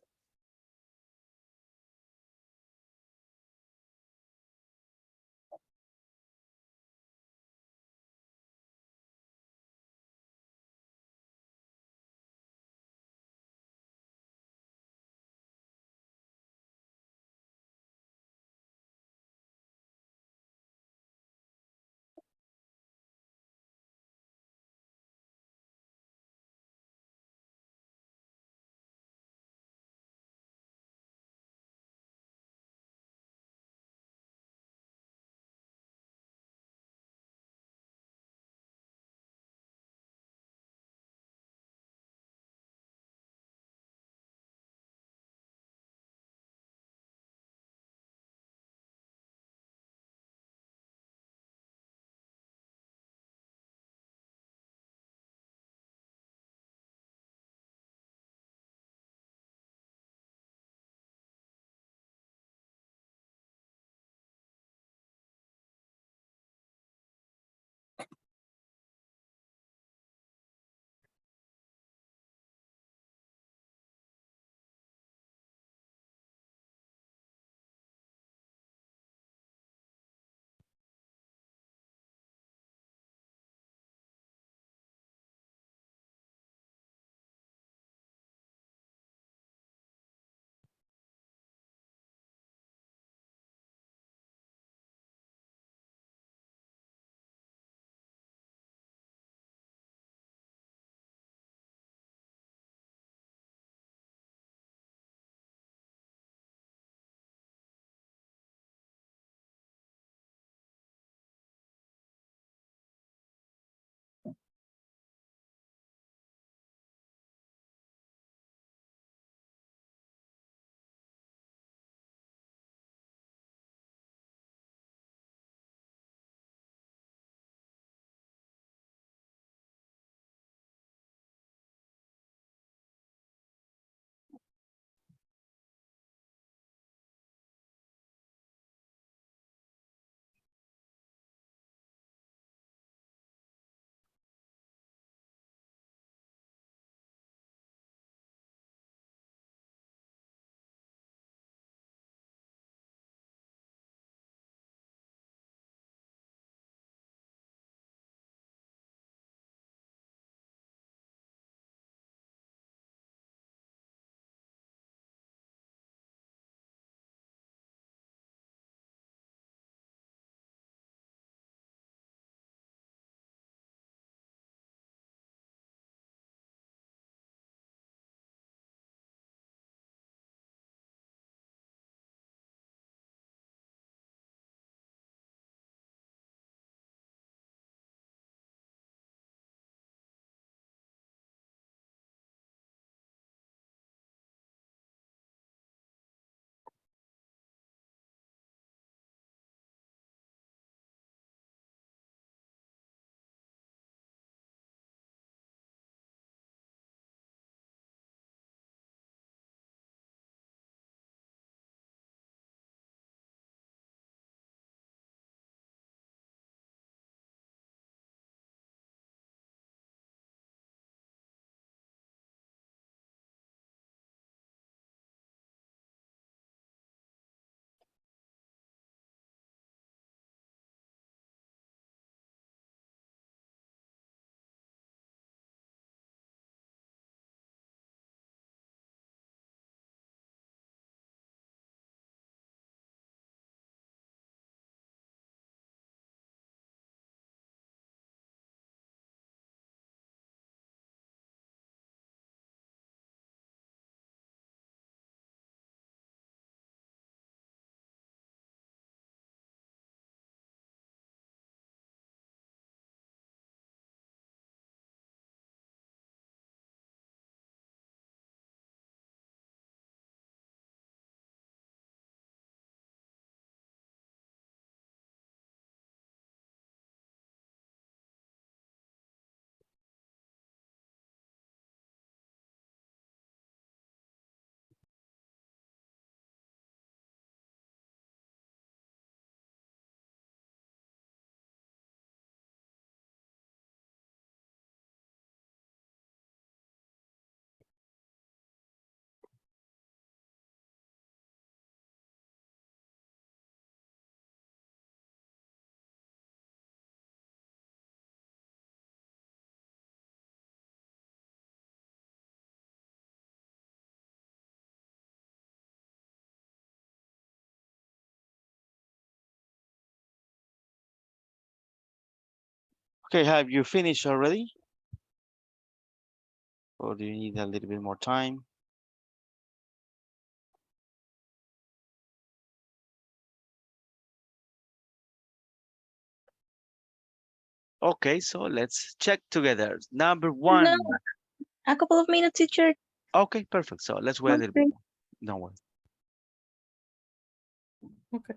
Okay, have you finished already? Or do you need a little bit more time? Okay, so let's check together. Number one. No, a couple of minutes, teacher. Okay, perfect. So let's wait a little bit Okay. more. No worry. Okay.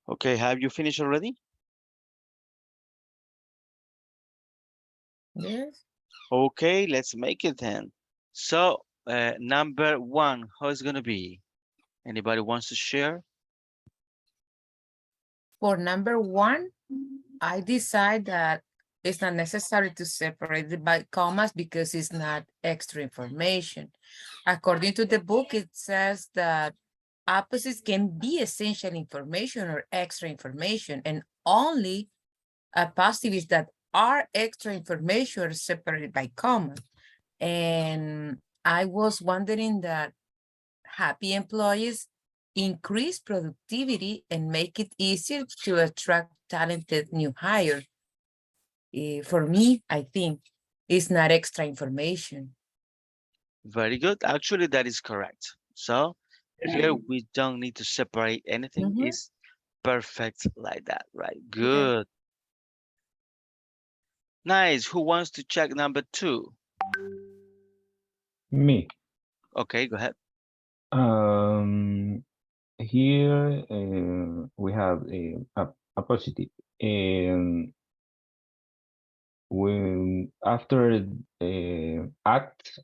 Okay, have you finished already? Yes. Okay, let's make it then. So, number one, how is it gonna be? Anybody wants to share? For number one, I decide that it's not necessary to separate it by commas because it's not extra information. According to the book, it says that opposites can be essential information or extra information, and only positives that are extra information are separated by commas. And I was wondering that happy employees increase productivity and make it easier to attract talented new hires. For me, I think it's not extra information. Very good. Actually, that is correct. So here we don't need to separate anything. Mhm. It's perfect like that, right? Yeah. Good. Nice. Who wants to check number two? Me. Okay, go ahead. Here we have a positive. When after acts,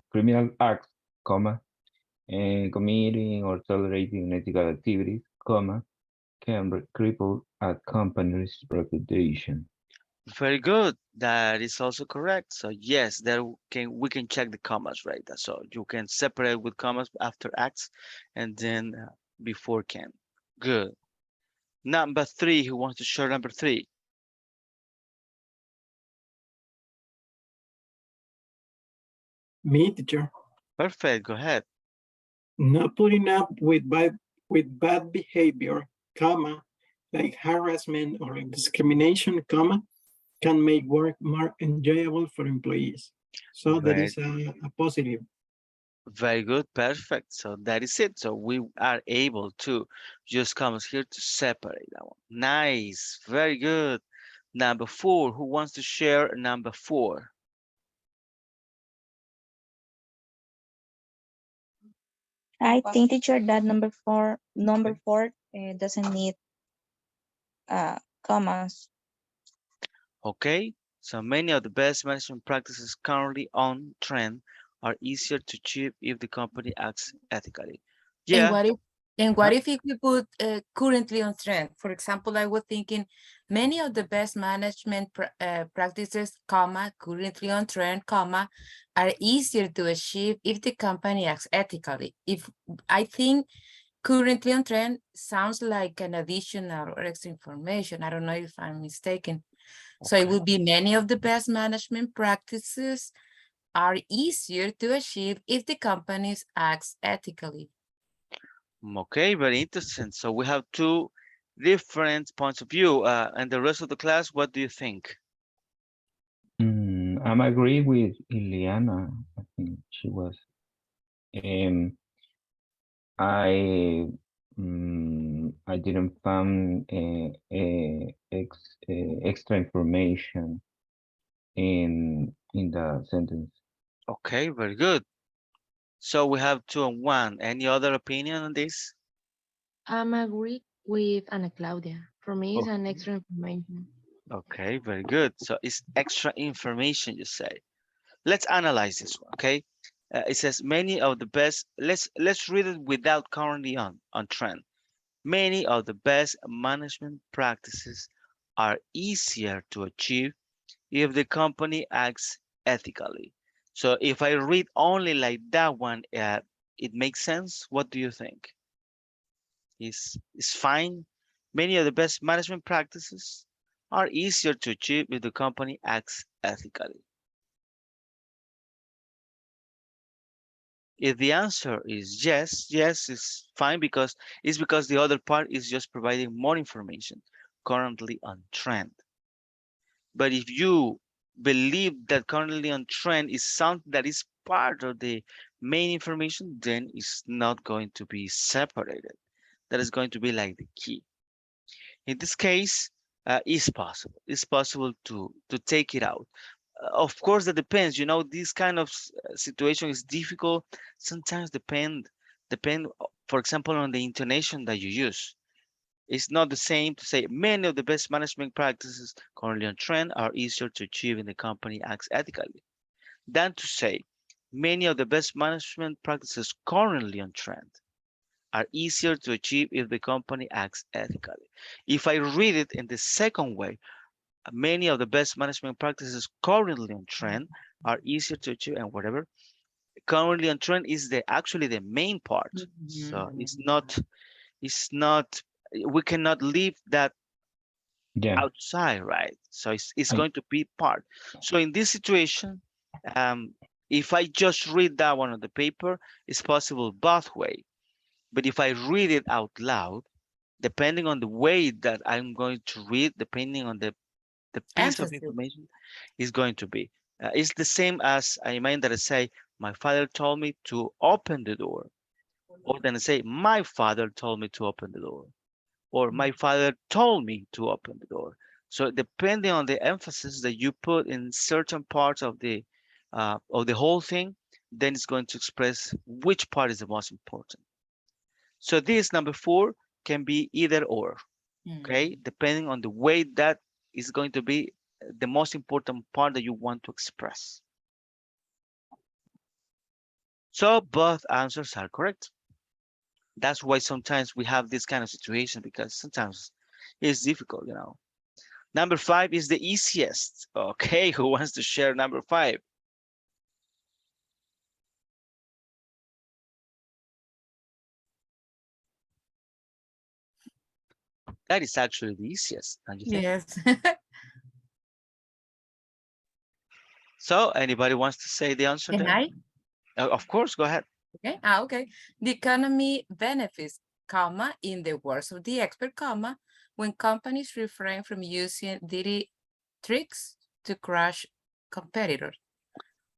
criminal acts, comma, committing or tolerating unethical activities, comma, can cripple a company's reputation. Very good. That is also correct. So yes, there we can check the commas, right? So you can separate with commas after acts and then before can. Good. Number 3, who wants to share number 3? Me, teacher. Perfect. Go ahead. Not putting up with bad behavior, comma, like harassment or discrimination, comma, can make work more enjoyable for employees. So that is a positive. Very good. Perfect. So that is it. So we are able to use commas here to separate that one. Nice. Very good. Number 4, who wants to share number 4? I think, teacher, that number four doesn't need commas. Okay. So many of the best management practices currently on trend are easier to achieve if the company acts ethically. Yeah. And what if we put currently on trend? For example, I was thinking many of the best management practices, comma, currently on trend, comma, are easier to achieve if the company acts ethically. If I think currently on trend sounds like an additional or extra information. I don't know if I'm mistaken. So it would be many of the best management practices are easier to achieve if the companies acts ethically. Okay, very interesting. So we have 2 different points of view. And the rest of the class, what do you think? I'm agree with Ileana. I think she was. I didn't find extra information in the sentence. Okay, very good. So we have 2 and 1. Any other opinion on this? I'm agree with Ana Claudia. For me, it's an Okay. extra information. Okay, very good. So it's extra information, you say. Let's analyze this one, okay? It says many of the best, let's read it without currently on trend. Many of the best management practices are easier to achieve if the company acts ethically. So if I read only like that one, it makes sense. What do you think? Is fine? Many of the best management practices are easier to achieve if the company acts ethically. If the answer is yes, yes is fine because the other part is just providing more information currently on trend. But if you believe that currently on trend is something that is part of the main information, then it's not going to be separated. That is going to be like the key. In this case, it's possible. It's possible to take it out. Of course, that depends. You know, this kind of situation is difficult. Sometimes depend, for example, on the intonation that you use. It's not the same to say many of the best management practices currently on trend are easier to achieve in the company acts ethically than to say many of the best management practices currently on trend are easier to achieve if the company acts ethically. If I read it in the second way, many of the best management practices currently on trend are easier to achieve and whatever. Currently on trend is actually the main part. So it's not, we cannot leave that outside, right? So it's going to be part. So in this situation, if I just read that one on the paper, it's possible both way. But if I read it out loud, depending on the way that I'm going to read, depending on the piece of information is going to be. It's the same as I mean that I say, my father told me to open the door. Or then I say, my father told me to open the door. Or my father told me to open the door. So depending on the emphasis that you put in certain parts of the whole thing, then it's going to express which part is the most important. So this number 4 can be either or, okay, depending on the way that is going to be the most important part that you want to express. So both answers are correct. That's why sometimes we have this kind of situation, because sometimes it's difficult, you know. Number 5 is the easiest. Okay, who wants to share number 5? That is actually the easiest, don't you think? Yes. So anybody wants to say the answer Can there? I? Of course, go ahead. Okay. Okay. The economy benefits, comma, in the words of the expert, comma, when companies refrain from using dirty tricks to crush competitors.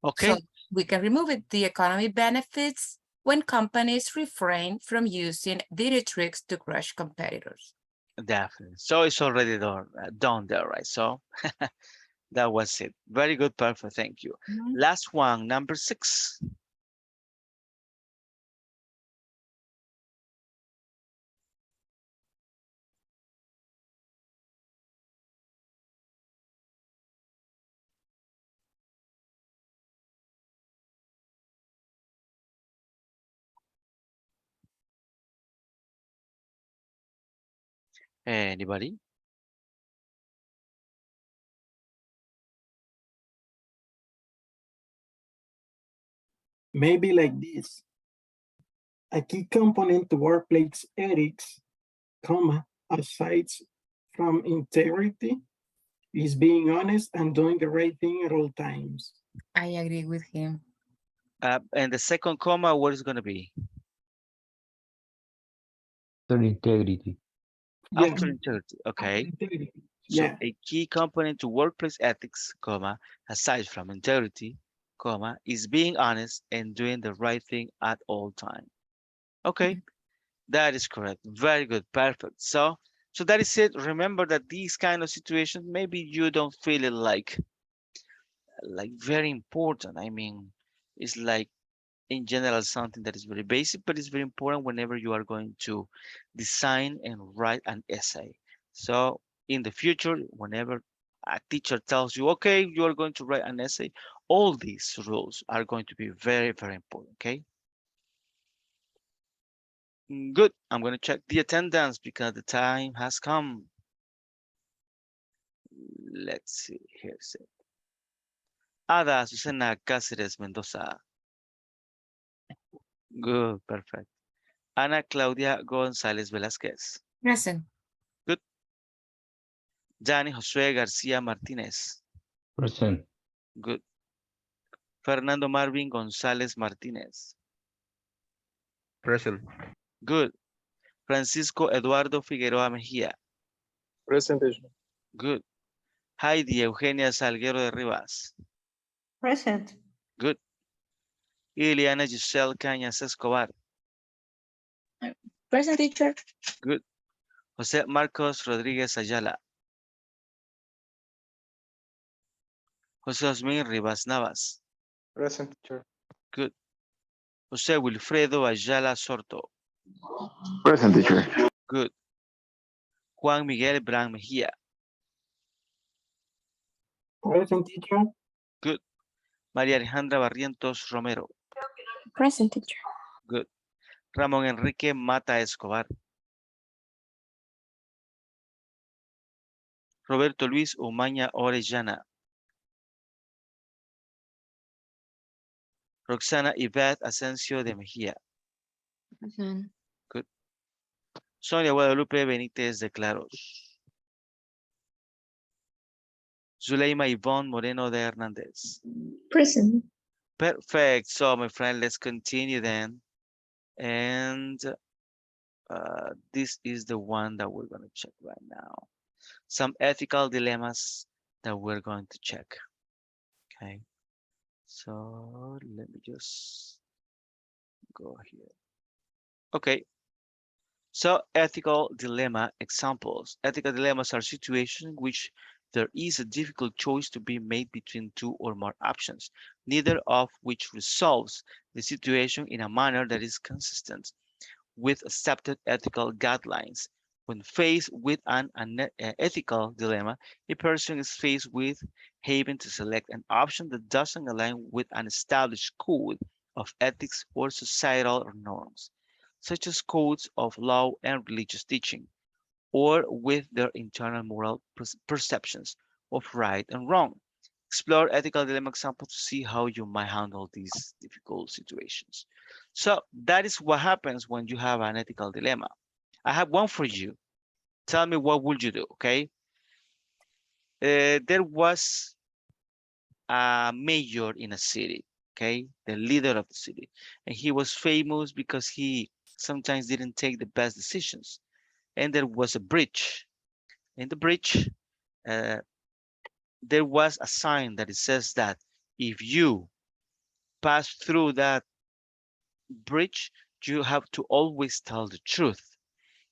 Okay. So we can remove it. The economy benefits when companies refrain from using dirty tricks to crush competitors. Definitely. So it's already done there, right? So that was it. Very good, perfect. Thank you. Last one, number 6. Anybody? Maybe like this. A key component to workplace ethics, comma, aside from integrity, is being honest and doing the right thing at all times. I agree with him. And the second comma, what is going to be? After integrity. Yeah. After integrity. Okay. Integrity. So Yeah. a key component to workplace ethics, comma, aside from integrity, comma, is being honest and doing the right thing at all time. Okay, that is correct. Very good, perfect. So that is it. Remember that these kind of situations, maybe you don't feel it like very important. I mean, it's like in general something that is very basic, but it's very important whenever you are going to design and write an essay. So in the future, whenever a teacher tells you, okay, you are going to write an essay, all these rules are going to be very, very important, okay? Good, I'm going to check the attendance because the time has come. Let's see, here's it. Ada Susana Cáceres Mendoza. Good, perfect. Ana Claudia González Velázquez. Present. Good. Jani Josué García Martínez. Present. Good. Fernando Marvin González Martínez. Present. Good. Francisco Eduardo Figueroa Mejía. Present. Good. Heidi Eugenia Salguero de Rivas. Present. Good. Ileana Giselle Cañas Escobar. Present, teacher. Good. José Marcos Rodríguez Ayala. José Osmin Rivas Navas. Present, teacher. Good. José Wilfredo Ayala Sorto. Present, teacher. Good. Juan Miguel Bran Mejía. Present, teacher. Good. María Alejandra Barrientos Romero. Present, teacher. Good. Ramón Enrique Mata Escobar. Roberto Luis Umaña Orellana. Roxana Yvette Asensio de Mejía. Present. Good. Sonia Guadalupe Benítez de Claros. Zuleima Ivonne Moreno de Hernández. Present. Perfect. So, my friend, let's continue then. And this is the one that we're going to check right now. Some ethical dilemmas that we're going to check. Okay. So let me just go here. Okay. So ethical dilemma examples. Ethical dilemmas are situations in which there is a difficult choice to be made between two or more options, neither of which resolves the situation in a manner that is consistent with accepted ethical guidelines. When faced with an ethical dilemma, a person is faced with having to select an option that doesn't align with an established code of ethics or societal norms, such as codes of law and religious teaching, or with their internal moral perceptions of right and wrong. Explore ethical dilemma examples to see how you might handle these difficult situations. So that is what happens when you have an ethical dilemma. I have one for you. Tell me, what would you do, okay? There was a mayor in a city, okay? The leader of the city. And he was famous because he sometimes didn't take the best decisions. And there was a bridge. In the bridge, there was a sign that it says that if you pass through that bridge, you have to always tell the truth.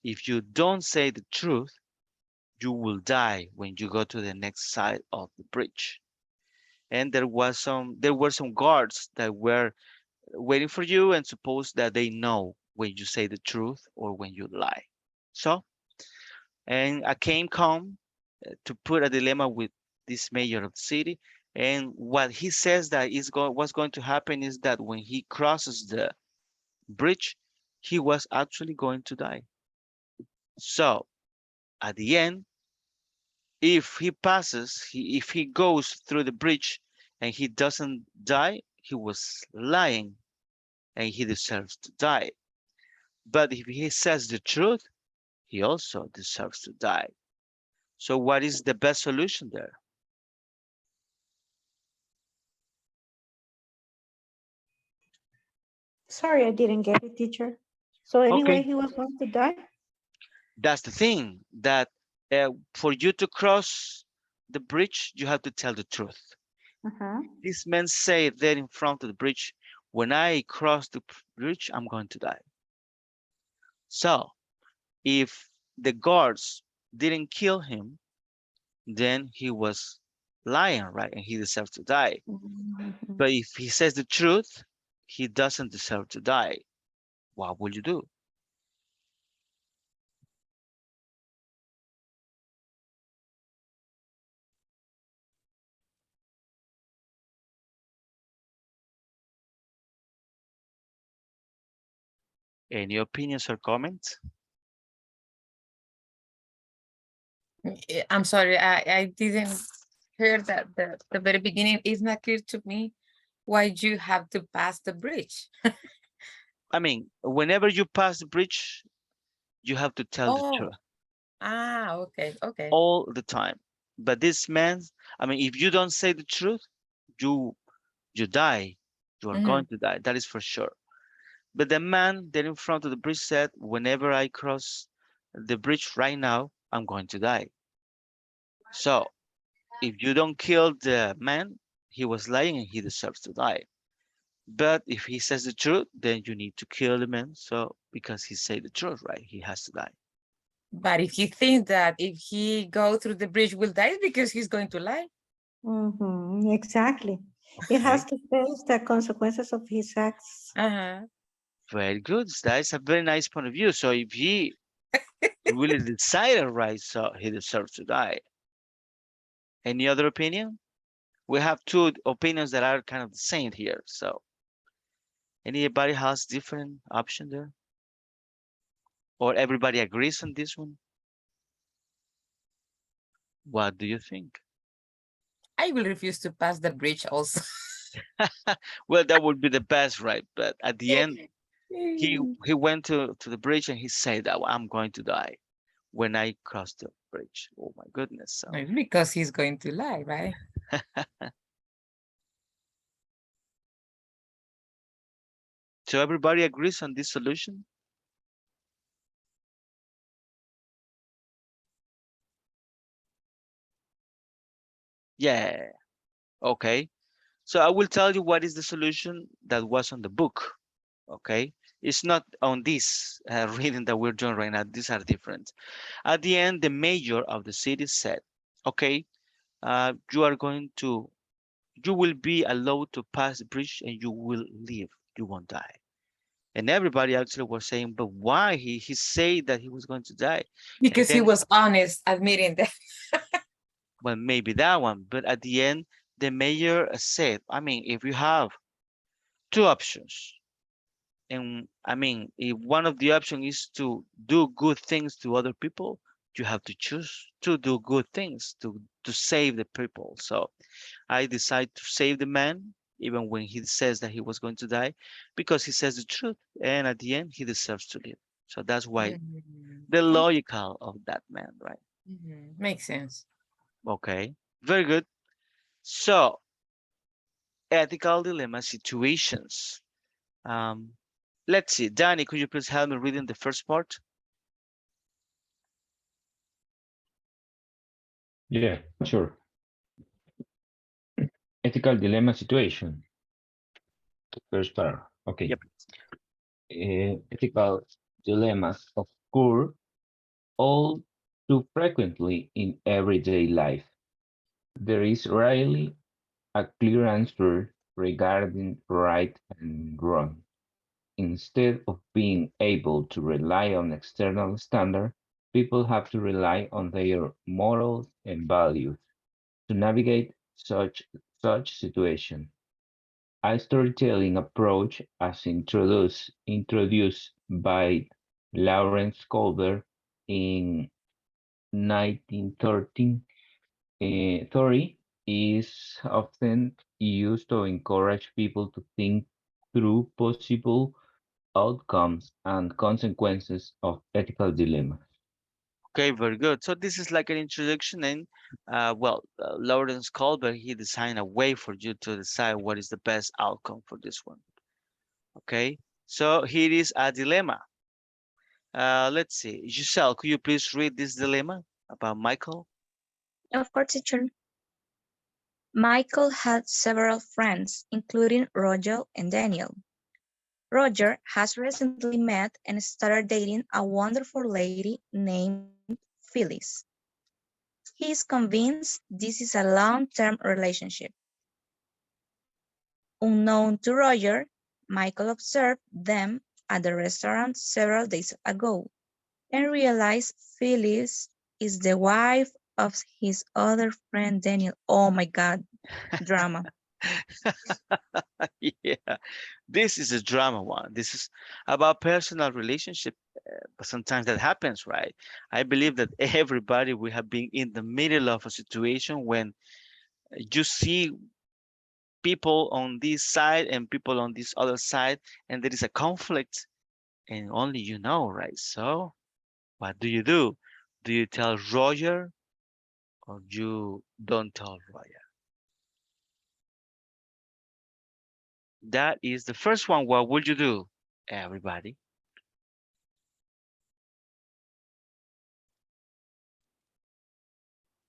If you don't say the truth, you will die when you go to the next side of the bridge. And there were some guards that were waiting for you, and suppose that they know when you say the truth or when you lie. So, and I came come to put a dilemma with this mayor of the city, and what he says that what's going to happen is that when he crosses the bridge, he was actually going to die. So at the end, if he passes, if he goes through the bridge and he doesn't die, he was lying and he deserves to die. But if he says the truth, he also deserves to die. So what is the best solution there? Sorry, I didn't get it, teacher. So anyway, Okay, he was going to die? that's the thing, that for you to cross the bridge, you have to tell the truth. Uh-huh. This man said there in front of the bridge, when I cross the bridge, I'm going to die. So if the guards didn't kill him, then he was lying, right? And he deserves to die. Mhm. But if he says the truth, he doesn't deserve to die. What will you do? Any opinions or comments? I'm sorry, I didn't hear that the very beginning. It's not clear to me why you have to pass the bridge. I mean, whenever you pass the bridge, you have to tell the Oh, truth okay, okay. all the time. But this man, I mean, if you don't say the truth, you die. You are going to die. That is for sure. But the man there in front of the bridge said, whenever I cross the bridge right now, I'm going to die. So if you don't kill the man, he was lying and he deserves to die. But if he says the truth, then you need to kill the man. So because he said the truth, right? He has to die. But if he thinks that if he go through the bridge will die because he's going to lie. Exactly. He Okay. has to face the consequences of his acts. Very good. That's a very nice point of view. So if he really decided right, so he deserves to die. Any other opinion? We have two opinions that are kind of the same here. So anybody has different option there? Or everybody agrees on this one? What do you think? I will refuse to pass the bridge also. Well, that would be the best, right? But at the end, he went to the bridge and he said that I'm going to die when I cross the bridge. Oh my goodness. So. Maybe because he's going to lie, right? So everybody agrees on this solution? Yeah. Okay. So I will tell you what is the solution that was on the book. Okay. It's not on this reading that we're doing right now. These are different. At the end, the mayor of the city said, okay, you will be allowed to pass the bridge and you will live. You won't die. And everybody actually was saying, but why? He said that he was going to die. Because he then- was honest admitting that. Well, maybe that one. But at the end, the mayor said, I mean, if you have two options, and I mean, if one of the options is to do good things to other people, you have to choose to do good things to save the people. So I decided to save the man, even when he says that he was going to die, because he says the truth, and at the end, he deserves to live. So that's why the logical of that man, right? Makes sense. Okay, very good. So ethical dilemma situations. Let's see, Danny, could you please help me reading the first part? Yeah, sure. Ethical dilemma situation. First paragraph. Okay. Yep. Ethical dilemmas occur all too frequently in everyday life. There is rarely a clear answer regarding right and wrong. Instead of being able to rely on external standards, people have to rely on their morals and values to navigate such situation. A storytelling approach as introduced by Lawrence Colbert in 1913 theory is often used to encourage people to think through possible outcomes and consequences of ethical dilemmas. Okay, very good. So this is like an introduction, and Lawrence Colbert, he designed a way for you to decide what is the best outcome for this one. Okay, so here is a dilemma. Let's see, Giselle, could you please read this dilemma about Michael? Of course, teacher. Michael had several friends, including Roger and Daniel. Roger has recently met and started dating a wonderful lady named Phyllis. He is convinced this is a long-term relationship. Unknown to Roger, Michael observed them at the restaurant several days ago and realized Phyllis is the wife of his other friend Daniel. Oh my God, drama. Yeah, this is a drama one. This is about personal relationship, but sometimes that happens, right? I believe that everybody will have been in the middle of a situation when you see people on this side and people on this other side, and there is a conflict, and only you know, right? So what do? Do you tell Roger or you don't tell Roger? That is the first one. What would you do, everybody?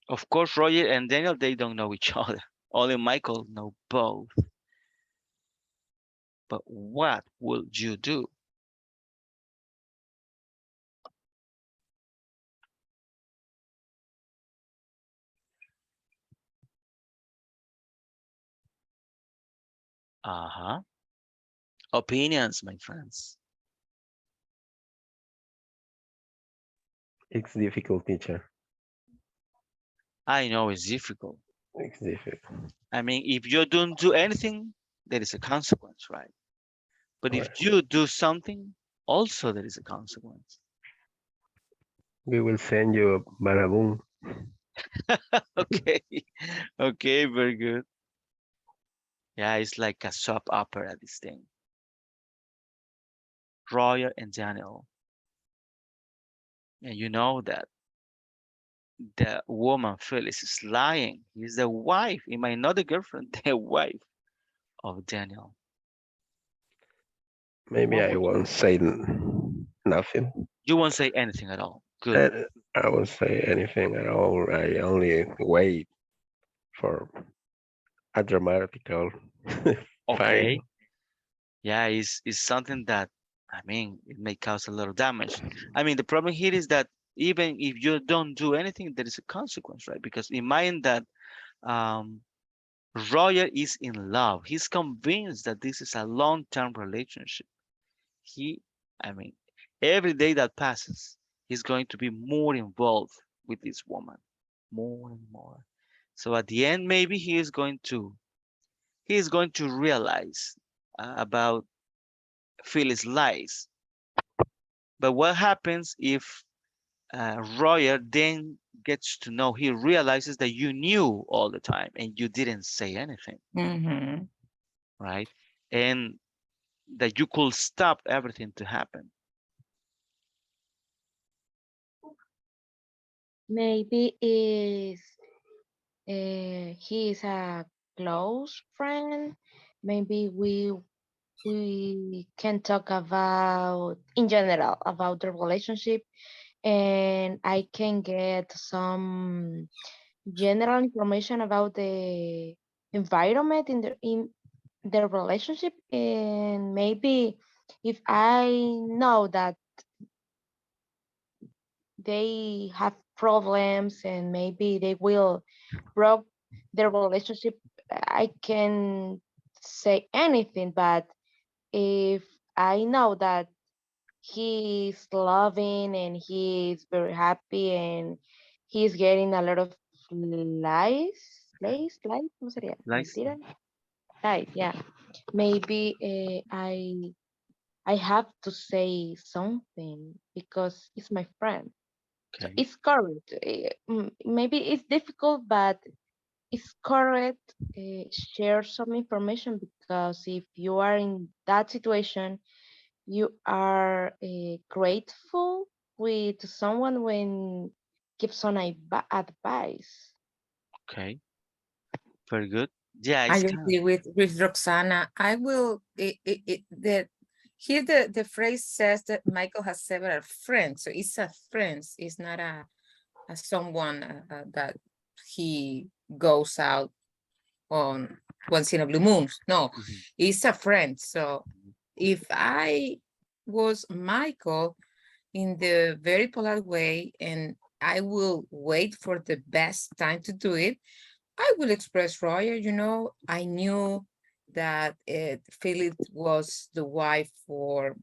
Of course, Roger and Daniel, they don't know each other. Only Michael know both. But what would you do? Uh-huh. Opinions, my friends. It's difficult, teacher. I know it's difficult. It's difficult. I mean, if you don't do anything, there is a consequence, right? But if you do something, also there is a consequence. We will send you a badaboom. Okay. Okay, very good. Yeah, it's like a soap opera, this thing. Roger and Daniel. And you know that the woman Phyllis is lying. He's the wife. He might not the girlfriend, the wife of Daniel. Maybe What I would won't say nothing. you won't say anything at all? Good. I won't say anything at all. I only wait for a dramatical Okay. fight. Yeah, it's something that, I mean, it may cause a lot of damage. I mean, the problem here is that even if you don't do anything, there is a consequence, right? Because imagine that Roger is in love. He's convinced that this is a long-term relationship. I mean, every day that passes, he's going to be more involved with this woman, more and more. So at the end, maybe he is going to realize about Phyllis' lies. But what happens if Royer then gets to know, he realizes that you knew all the time and you didn't say anything, right? And that you could stop everything to happen. Maybe he is a close friend. Maybe we can talk about in general about the relationship, and I can get some general information about the environment in the relationship, and maybe if I know that they have problems and maybe they will broke their relationship, I can say anything. But if I know that he's loving and he's very happy and he's getting a lot of lies, ¿cómo sería? Lies? Mentira? Lies, yeah. Maybe I have to say something because it's my friend. So Okay. it's correct. Maybe it's difficult, but it's correct. Share some information because if you are in that situation, you are grateful with someone when gives some advice. Okay. Very good. Yeah, I it's kind of agree with Roxana. I will here the phrase says that Michael has several friends, so it's a friends. It's not a someone that he goes out on once in a blue moon. No, it's a friend. So if I was Michael, in the very polite way, and I will wait for the best time to do it, I will express Roya, I knew that Philip was the wife for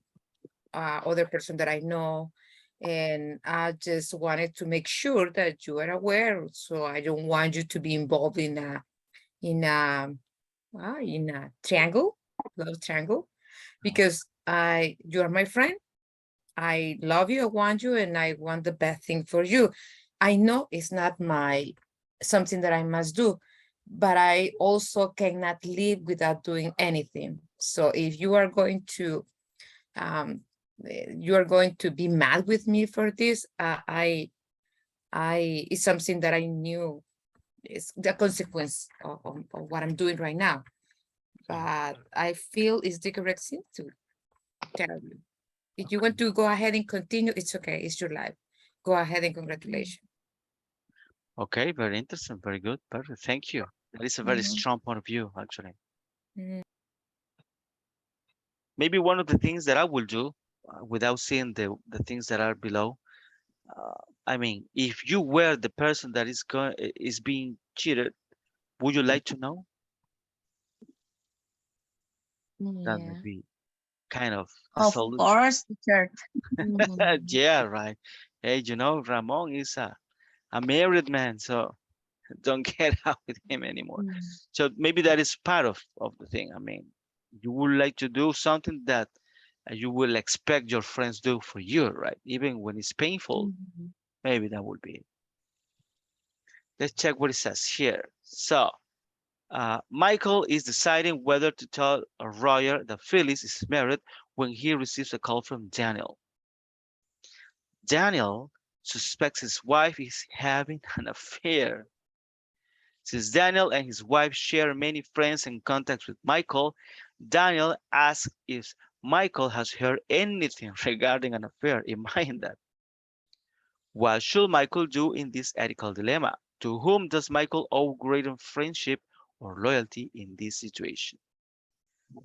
other person that I know, and I just wanted to make sure that you are aware. So I don't want you to be involved in a triangle, love triangle, because you are my friend. I love you, I want you, and I want the best thing for you. I know it's not something that I must do, but I also cannot live without doing anything. So if you are going to be mad with me for this, it's something that I knew is the consequence of what I'm doing right now. But I feel it's the correct thing to tell you. If you want to go ahead and continue, it's okay. It's your life. Go ahead and congratulations. okay. Very interesting. Very good. Perfect. Thank you. That is a very strong point of view, actually. Maybe one of the things that I will do without seeing the things that are below. I mean, if you were the person that is being cheated, would you like to know? That may Yeah. be kind of the Of solution. course, teacher. Yeah, right. Hey, Ramon is a married man, so don't get out with him anymore. So maybe that is part of the thing. I mean, you would like to do something that you will expect your friends do for you, right? Even when it's painful, maybe that would be it. Let's check what it says here. So, Michael is deciding whether to tell Roger that Phyllis is married when he receives a call from Daniel. Daniel suspects his wife is having an affair. Since Daniel and his wife share many friends and contacts with Michael, Daniel asks if Michael has heard anything regarding an affair. Imagine that. What should Michael do in this ethical dilemma? To whom does Michael owe greater friendship or loyalty in this situation?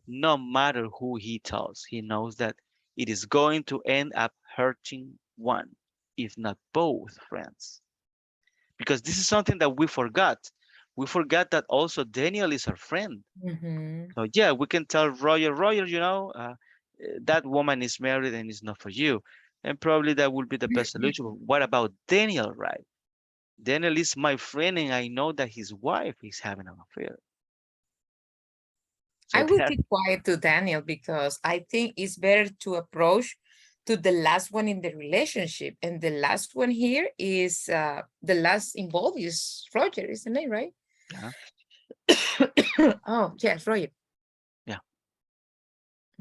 No matter who he tells, he knows that it is going to end up hurting one, if not both friends. Because this is something that we forgot. We forgot that also Daniel is our friend. Mhm. So yeah, we can tell Roger, that woman is married and it's not for you. And probably that will be the best solution. But what about Daniel, right? Daniel is my friend and I know that his wife is having an affair. So I will that, keep quiet to Daniel because I think it's better to approach to the last one in the relationship. And the last one here is the last involved is Roger, isn't it, right? yeah, Oh, yes, Roger. yeah.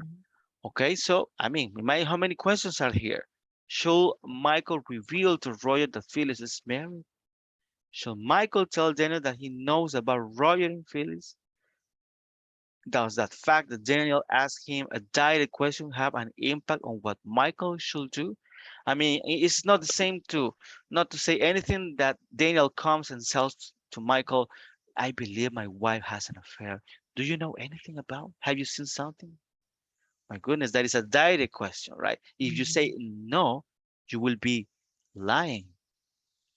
Mhm. Okay, so I mean, how many questions are here? Should Michael reveal to Roger that Phyllis is married? Should Michael tell Daniel that he knows about Roger and Phyllis? Does that fact that Daniel asked him a direct question have an impact on what Michael should do? I mean, it's not the same to not to say anything that Daniel comes and tells to Michael, I believe my wife has an affair. Do you know anything about? Have you seen something? My goodness, that is a direct question, right? If you say no, you will be lying.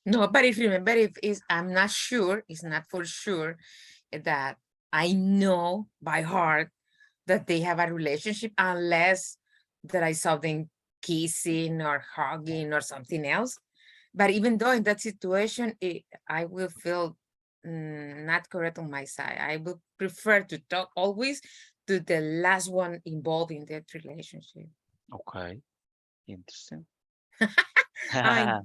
No, but if remember, if it's, I'm not sure, it's not for sure that I know by heart that they have a relationship unless that I saw them kissing or hugging or something else. But even though in that situation, I will feel not correct on my side. I would prefer to talk always to the last one involved in that relationship. Okay, interesting. I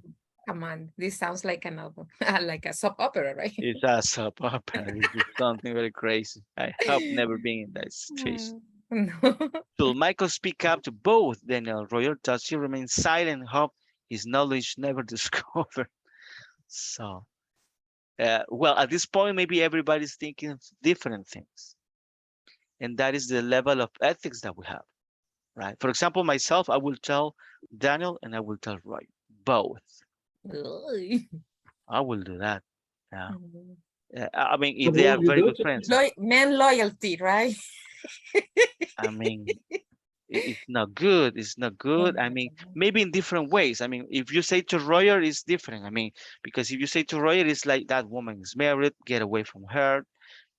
come on, this sounds like a novel, like a soap opera, right? It's a soap opera. It's something very crazy. I hope never been in that situation. No. Should Michael speak up to both Daniel and Roger? Does he remain silent and hope his knowledge never discovered? So, well, at this point, maybe everybody's thinking of different things. And that is the level of ethics that we have, right? For example, myself, I will tell Daniel and I will tell Roy, both. I will do that. Yeah. I mean, if What they are will you very do? good friends, Man loyalty, right? I mean, it's not good. It's not good. I mean, maybe in different ways. I mean, if you say to Royer, it's different. I mean, because if you say to Royer, it's like that woman is married, get away from her.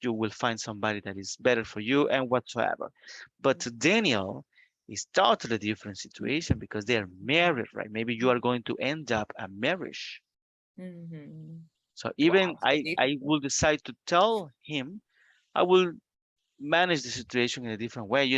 You will find somebody that is better for you and whatsoever. But to Daniel, it's totally different situation because they are married, right? Maybe you are going to end up a marriage. So even Wow, so I will decide to tell him, I will manage the situation in a different way.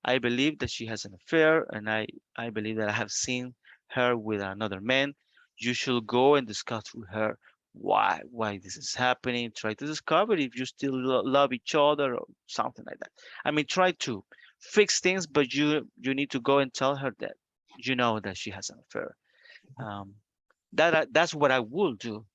I believe that she has an affair and I believe that I have seen her with another man. You should go and discuss with her why this is happening. Try to discover if you still love each other or something like that. I mean, try to fix things, but you need to go and tell her that you know that she has an affair. Um, that's what I will do.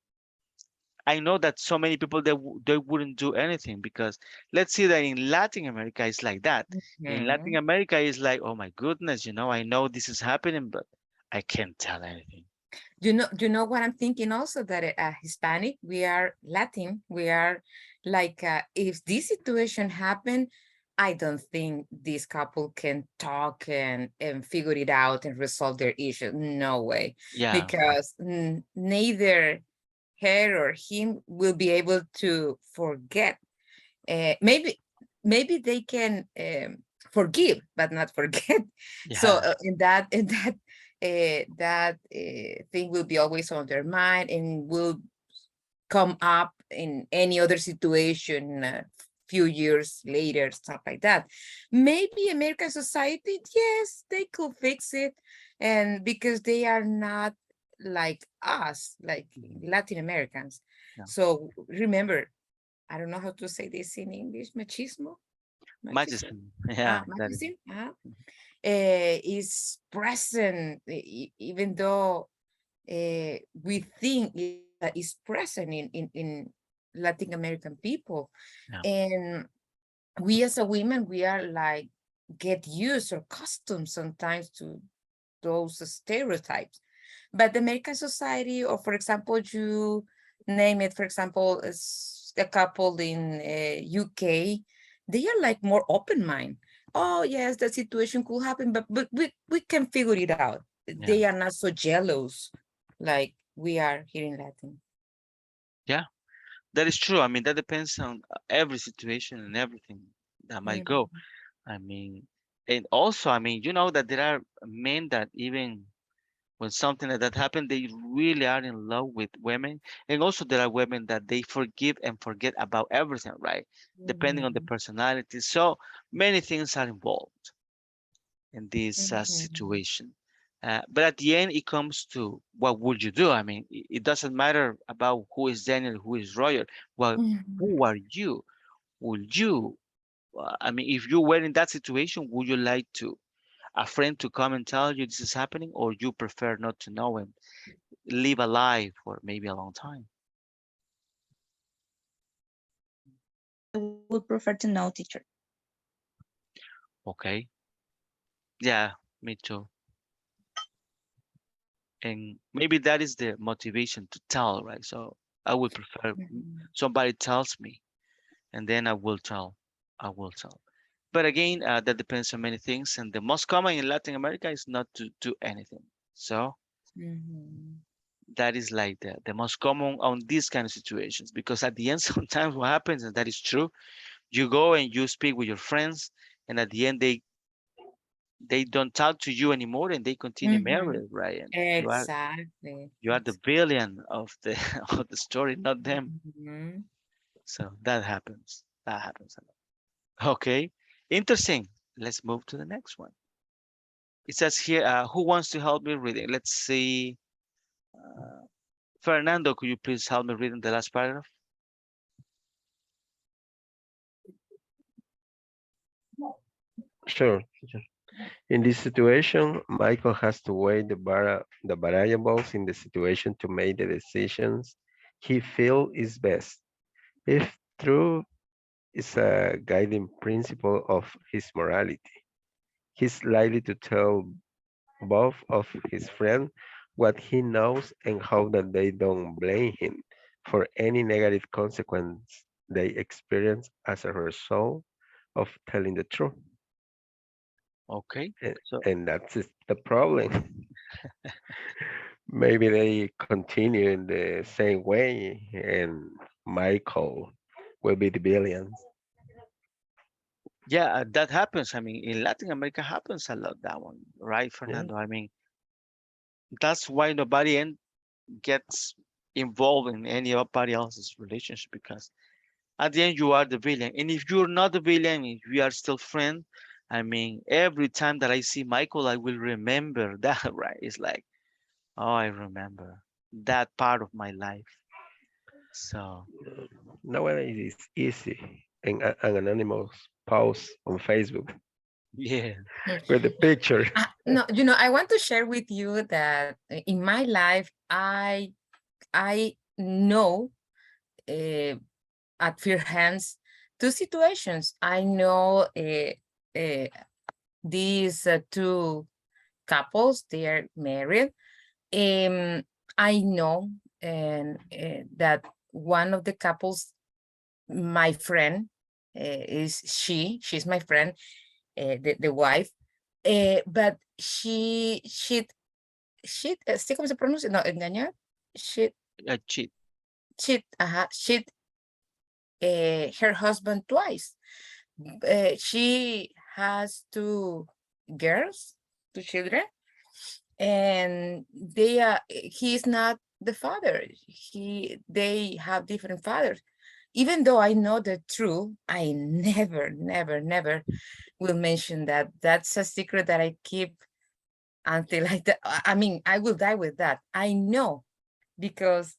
I know that so many people they wouldn't do anything because let's see that in Latin America it's like that. In Latin America it's like, oh my goodness, I know this is happening, but I can't tell anything. You know what I'm thinking also that Hispanic, we are Latin, we are like, if this situation happened, I don't think this couple can talk and figure it out and resolve their issue. No way. Yeah, Because neither her or him will be able to forget. Maybe they can forgive, but not forget. So yeah, that thing will be always on their mind and will come up in any other situation few years later, stuff like that. Maybe American society, yes, they could fix it, and because they are not like us, like Latin Americans. yeah. So remember, I don't know how to say this in English, machismo. Majesty. Yeah, that is. Machismo is present, even though we think it's present in Latin American people. Yeah. And we as a women, we are like get used or accustomed sometimes to those stereotypes. But the American society, or for example, you name it, for example, a couple in UK, they are like more open mind. Oh yes, the situation could happen, but we can figure it out. Yeah. They are not so jealous like we are here in Latin. Yeah. That is true. I mean, that depends on every situation and everything that might go. Mhm. I mean, and also, I mean, you know that there are men that even when something like that happened, they really are in love with women. And also there are women that they forgive and forget about everything, right? Depending on the Mhm. personality. So many things are involved in this Mhm. situation. But at the end, it comes to what would you do? I mean, it doesn't matter about who is Daniel, who is Roger. Well, Mhm. who are you? Would you, I mean, if you were in that situation, would you like to a friend to come and tell you this is happening, or you prefer not to know and live a lie for maybe a long time? I would prefer to know, teacher. Okay. Yeah, me too. And maybe that is the motivation to tell, right? So I would prefer Mhm. somebody tells me, and then I will tell. I will tell. But again, that depends on many things, and the most common in Latin America is not to do anything. So Mhm. that is like the most common on these kind of situations, because at the end, sometimes what happens, and that is true, you go and you speak with your friends, and at the end they don't talk to you anymore, and they continue Mhm. married, right? And Exactly. you are the villain of the of the story, not them. Mhm. So that happens. That happens a lot. Okay, interesting. Let's move to the next one. It says here, who wants to help me reading? Let's see. Uh, Fernando, could you please help me reading the last paragraph? Sure. In this situation, Michael has to weigh the variables in the situation to make the decisions he feels is best. If truth is a guiding principle of his morality, he's likely to tell both of his friends what he knows and hope that they don't blame him for any negative consequence they experience as a result of telling the truth. Okay, A- so And that's the problem. Maybe they continue in the same way and Michael will be the villain. yeah, that happens. I mean, in Latin America happens a lot, that one, right, Yeah. Fernando? I mean, that's why nobody gets involved in anybody else's relationship, because at the end you are the villain. And if you're not the villain, if we are still friends, I mean, every time that I see Michael, I will remember that, right? It's like, oh, I remember that part of my life. So Nowadays it's easy and an anonymous post on Facebook yeah. with the picture. No, I want to share with you that in my life, I know at first hands two situations. I know these two couples, they are married. Um, I know and that one of the couples, my friend, is she's my friend, the wife, but ¿sí cómo se pronuncia? No, engañar, Cheat. cheat her husband twice. She has two girls, two children, and he's not the father. They have different fathers. Even though I know the truth, I never will mention that. That's a secret that I keep until I mean, I will die with that. I know because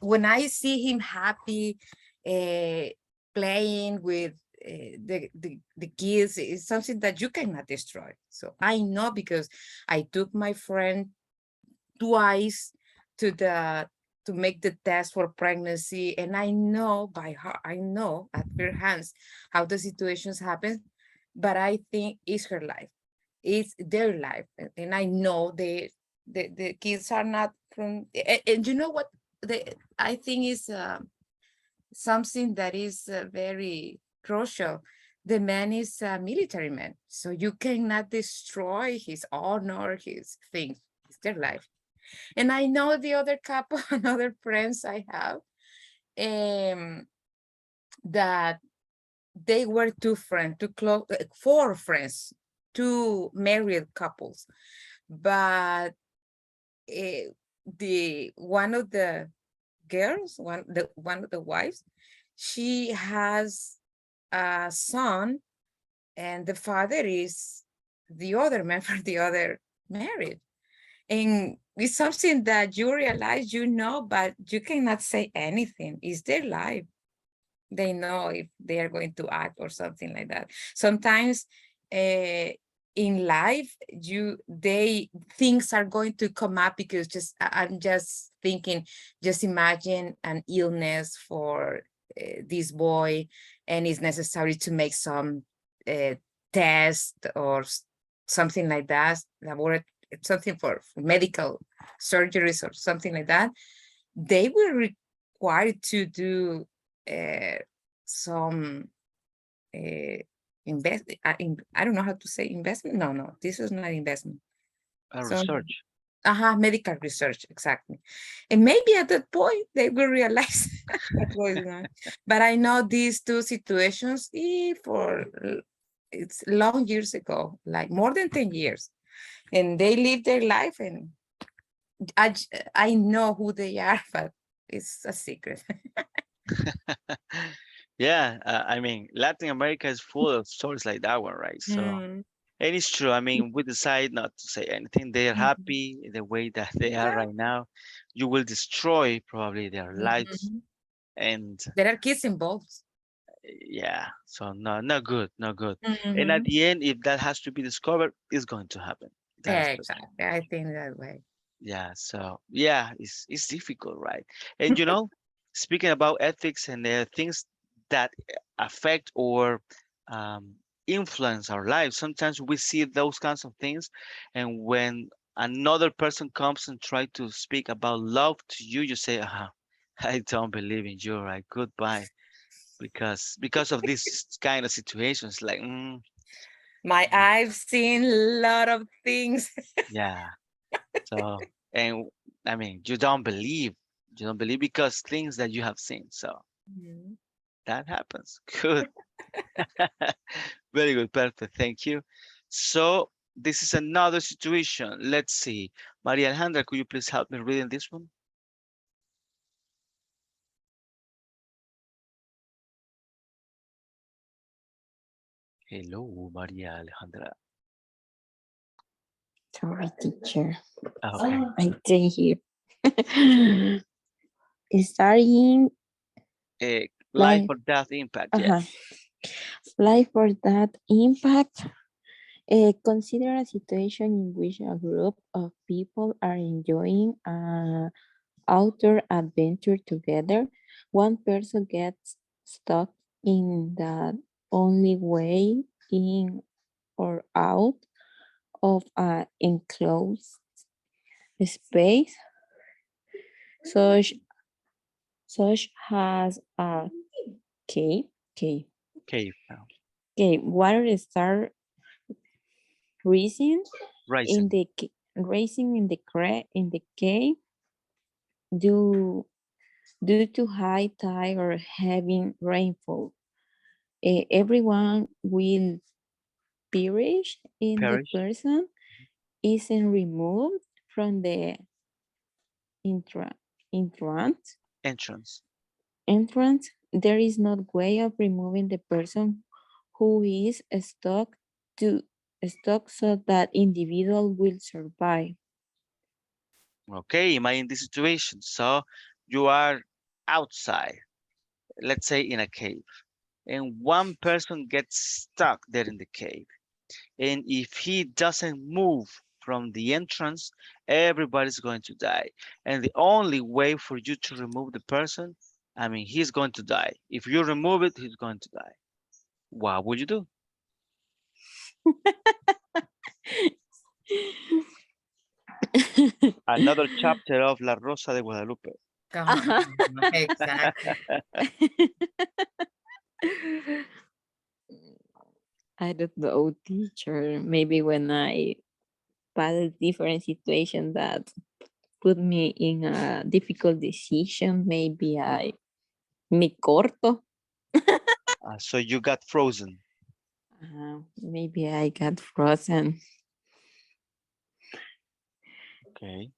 when I see him happy, playing with the kids, it's something that you cannot destroy. So I know because I took my friend twice to the to make the test for pregnancy, and I know by heart, I know at her hands how the situations happen, but I think it's her life, it's their life, and I know the kids are not from, and you know what, I think is something that is very crucial. The man is a military man, so you cannot destroy his honor, his things, it's their life. And I know the other couple and other friends I have, that they were two friends, two close, four friends, two married couples, but the one of the girls, one of the wives, she has a son, and the father is the other member, the other married. And it's something that you realize, but you cannot say anything. It's their life. They know if they are going to act or something like that. Sometimes in life, things are going to come up because I'm just thinking, just imagine an illness for this boy, and it's necessary to make some test or something like that, something for medical surgeries or something like that. They will require to do some I don't know how to say investment. No, this is not investment. Research. Medical research, exactly. And maybe at that point they will realize what's going on. But I know these two situations it's long years ago, like more than 10 years. And they live their life, and I know who they are, but it's a secret. Yeah, I mean, Latin America is full of stories like that one, right? So, and it's true. I mean, we decide not to say anything. They are happy the way that they are right now. You will destroy probably their lives, and there are kids involved. Yeah, so no, not good, not good. And at the end, if that has to be discovered, it's going to happen. Exactly, I think that way. Yeah, so yeah, it's difficult, right? And speaking about ethics and things that affect or influence our lives, sometimes we see those kinds of things, and when another person comes and try to speak about love to you, you say, I don't believe in you, right? Goodbye. Because of these kind of situations, like I've seen a lot of things. Yeah. So, and I mean, you don't believe because things that you have seen. So that happens. Good. Very good. Perfect. Thank you. So this is another situation. Let's see. Maria Alejandra, could you please help me reading this one? Hello, Maria Alejandra. Sorry, teacher. Okay. I didn't hear. Starting life or death impact. Yeah. Life or death impact. Consider a situation in which a group of people are enjoying an outdoor adventure together. One person gets stuck in the only way in or out of an enclosed space, such as a cave. Water start rising in the cave due to high tide or heavy rainfall. Everyone will perish in the person isn't removed from the entrance. There is no way of removing the person who is stuck so that individual will survive. Okay, am I in this situation? So you are outside, let's say in a cave, and one person gets stuck there in the cave. And if he doesn't move from the entrance, everybody's going to die. And the only way for you to remove the person, I mean, he's going to die. If you remove it, he's going to die. What would you do? Another chapter of La Rosa de Guadalupe. Exactly. I don't know, teacher. Maybe when I pass a different situation that put me in a difficult decision. Maybe me corto. So you got frozen. Maybe I got frozen. Okay.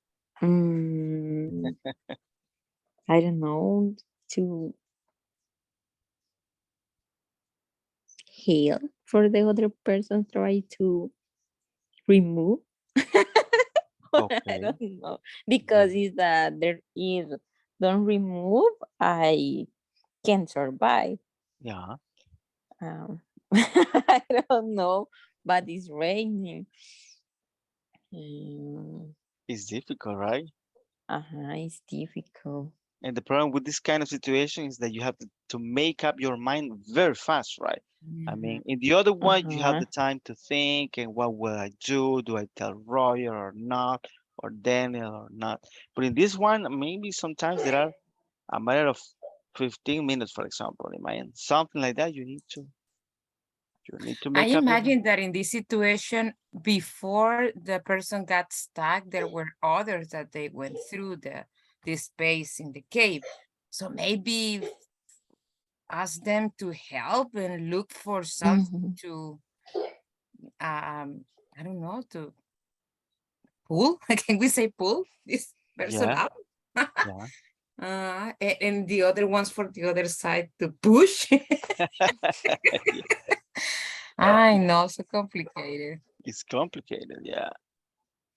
I don't know, to heal for the other person, try to remove. I Okay. don't know, because if that there is don't remove, I can survive. Yeah. I don't know, but it's raining. It's difficult, right? It's difficult. And the problem with this kind of situation is that you have to make up your mind very fast, right? I mean, in the other one, you have the time to think and what will I do? Do I tell Roger or not? Or Daniel or not? But in this one, maybe sometimes there are a matter of 15 minutes, for example. Imagine something like that. You need to I make up your mind. imagine that in this situation, before the person got stuck, there were others that they went through the space in the cave. So maybe ask them to help and look for something to, I don't know, to pull. Can we say pull this person Yeah. up? Yeah. And the other ones for the other side to push. I know, so complicated. It's complicated. Yeah.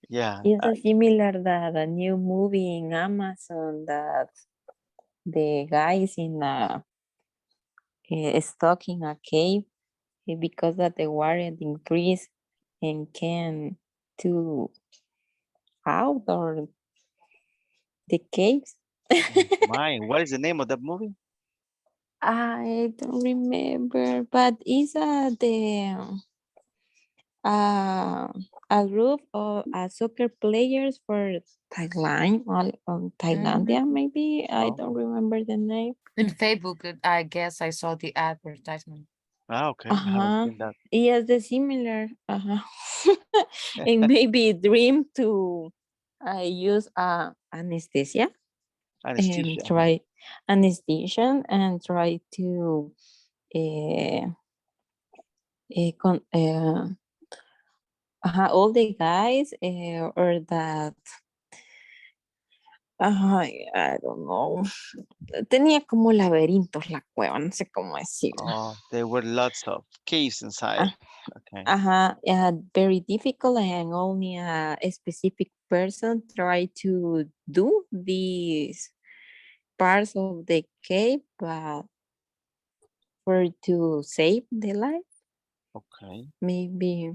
Yeah. It's a similar that a new movie in Amazon that the guy is in stuck in a cave because that the water increase and can to out or the caves. My, what is the name of that movie? I don't remember, but it's a group of soccer players for Thailand or Thailandia, maybe. I don't remember the name. In Facebook, I guess I saw the advertisement. Okay. I haven't seen that. Yes, the similar. And maybe dream to use anesthesia and Anesthesia. try anesthesia and try to all the guys or that I don't know. Tenía como laberintos la cueva, no sé cómo decirlo. Oh, there were lots of caves inside. Okay. Very difficult, and only a specific person try to do these parts of the cave, but for to save the life. Okay. Maybe.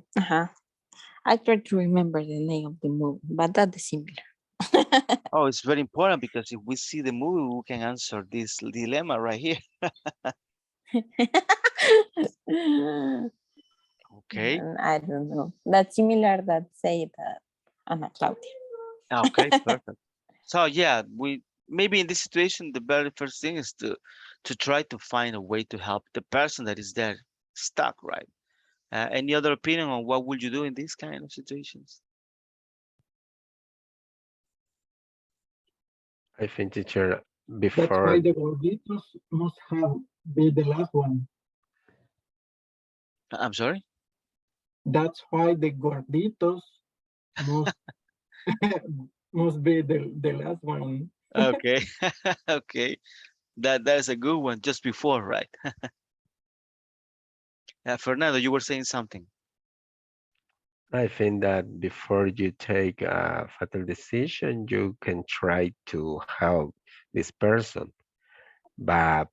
I try to remember the name of the movie, but that's similar. Oh, it's very important because if we see the movie, we can answer this dilemma right here. Okay. I don't know. That's similar that say that Ana Claudia. Okay, perfect. So yeah, we maybe in this situation, the very first thing is to try to find a way to help the person that is there stuck, right? Any other opinion on what would you do in these kind of situations? I think, teacher, That's before why the gorditos must have be the last one. I'm sorry? That's why the gorditos must must be the last one. Okay. Okay. That is a good one just before, right? Fernando, you were saying something. I think that before you take a fatal decision, you can try to help this person. But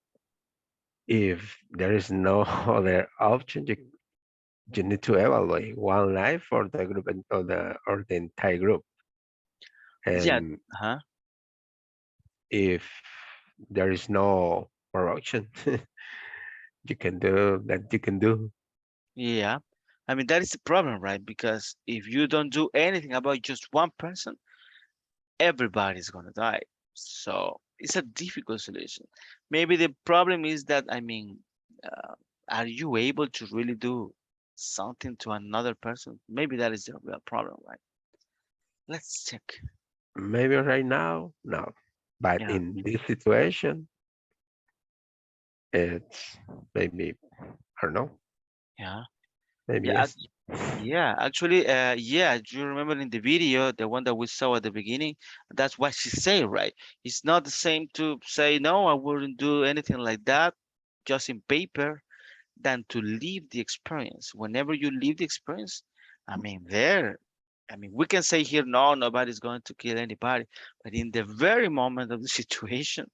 if there is no other option, you need to evaluate one life or the group or the entire group. Yeah. And if there is no more option, you can do that. You can do. Yeah. I mean, that is the problem, right? Because if you don't do anything about just one person, everybody's gonna die. So it's a difficult solution. Maybe the problem is that, I mean, are you able to really do something to another person? Maybe that is the real problem, right? Let's check. Maybe right now, no. But Yeah, in this situation, it's maybe, I don't know, yeah, maybe yeah. yes. Yeah, actually, yeah, do you remember in the video, the one that we saw at the beginning? That's what she said, right? It's not the same to say, no, I wouldn't do anything like that, just in paper, than to live the experience. Whenever you live the experience, I mean, we can say here, no, nobody's going to kill anybody, but in the very moment of the situation,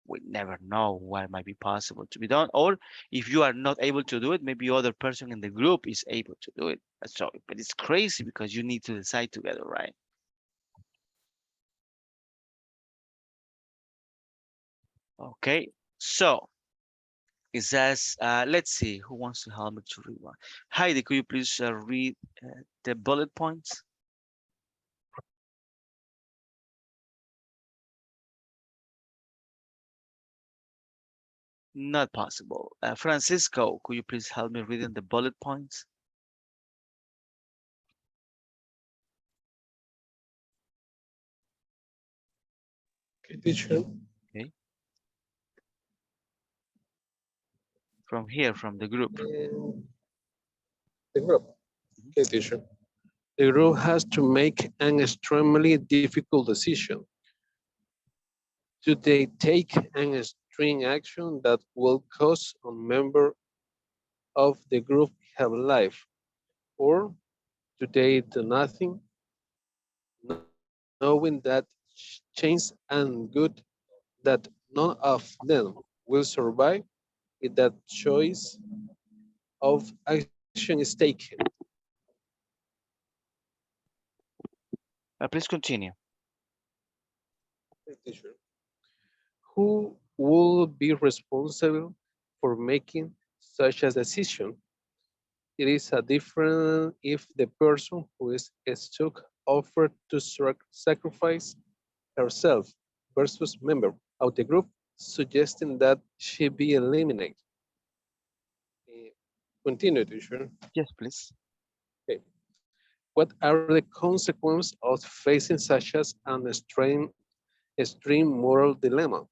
we never know what might be possible to be done. Or if you are not able to do it, maybe other person in the group is able to do it. So, but it's crazy because you need to decide together, right? Okay, so it says, let's see, who wants to help me to read one? Heidi, could you please read the bullet points? Not possible. Francisco, could you please help me reading the bullet points? Okay, teacher. Okay. From here, from the group. The group. Okay, teacher. The group has to make an extremely difficult decision. Do they take an extreme action that will cause a member of the group have life? Or do they do nothing, knowing that change and good that none of them will survive if that choice of action is taken? Please continue. Teacher. Who will be responsible for making such a decision? It is a different if the person who is stuck offered to sacrifice herself versus member of the group suggesting that she be eliminated. Continue, teacher. Yes, please. Okay. What are the consequences of facing such as an extreme moral dilemma?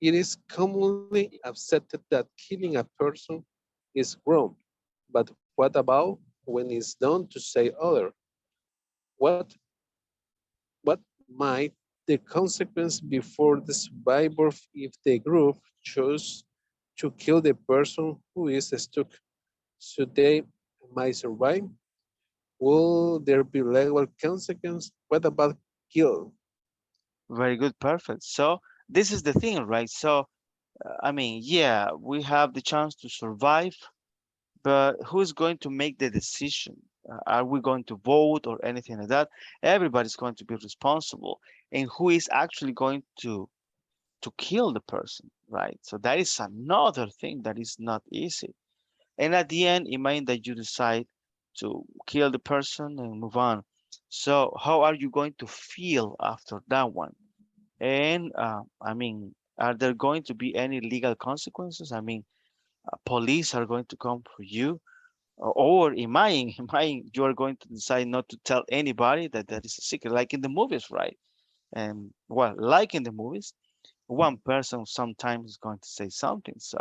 It is commonly accepted that killing a person is wrong, but what about when it's done to say other? What what might the consequence be for the survivor if the group chose to kill the person who is stuck? Should they might survive? Will there be legal consequence? What about kill? Very good, perfect. So this is the thing, right? So, I mean, yeah, we have the chance to survive, but who's going to make the decision? Are we going to vote or anything like that? Everybody's going to be responsible. And who is actually going to kill the person, right? So that is another thing that is not easy. And at the end, it might that you decide to kill the person and move on. So how are you going to feel after that one? And I mean, are there going to be any legal consequences? I mean, police are going to come for you, or you are going to decide not to tell anybody that that is a secret, like in the movies, right? And well, like in the movies, one person sometimes is going to say something, so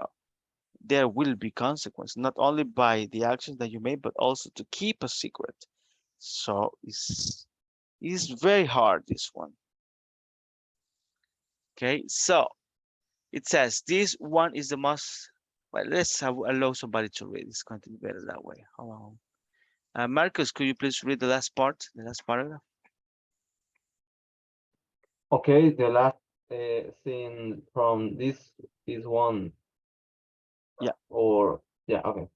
there will be consequence, not only by the actions that you made, but also to keep a secret. So it's very hard, this one. Okay, so it says this one is the most, well, allow somebody to read. It's going to be better that way. Hold on. Marcus, could you please read the last part, the last paragraph? Okay, the last scene from this is one. Yeah. Or, yeah, okay.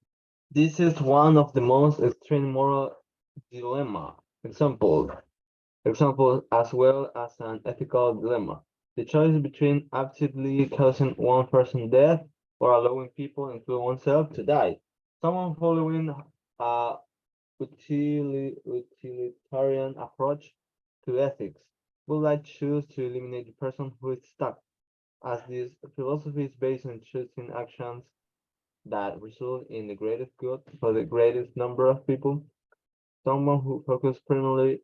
This is one of the most extreme moral dilemma. Example, as well as an ethical dilemma. The choice between actively causing one person death or allowing people, including oneself, to die. Someone following a utilitarian approach to ethics would like choose to eliminate the person who is stuck, as this philosophy is based on choosing actions that result in the greatest good for the greatest number of people. Someone who focuses primarily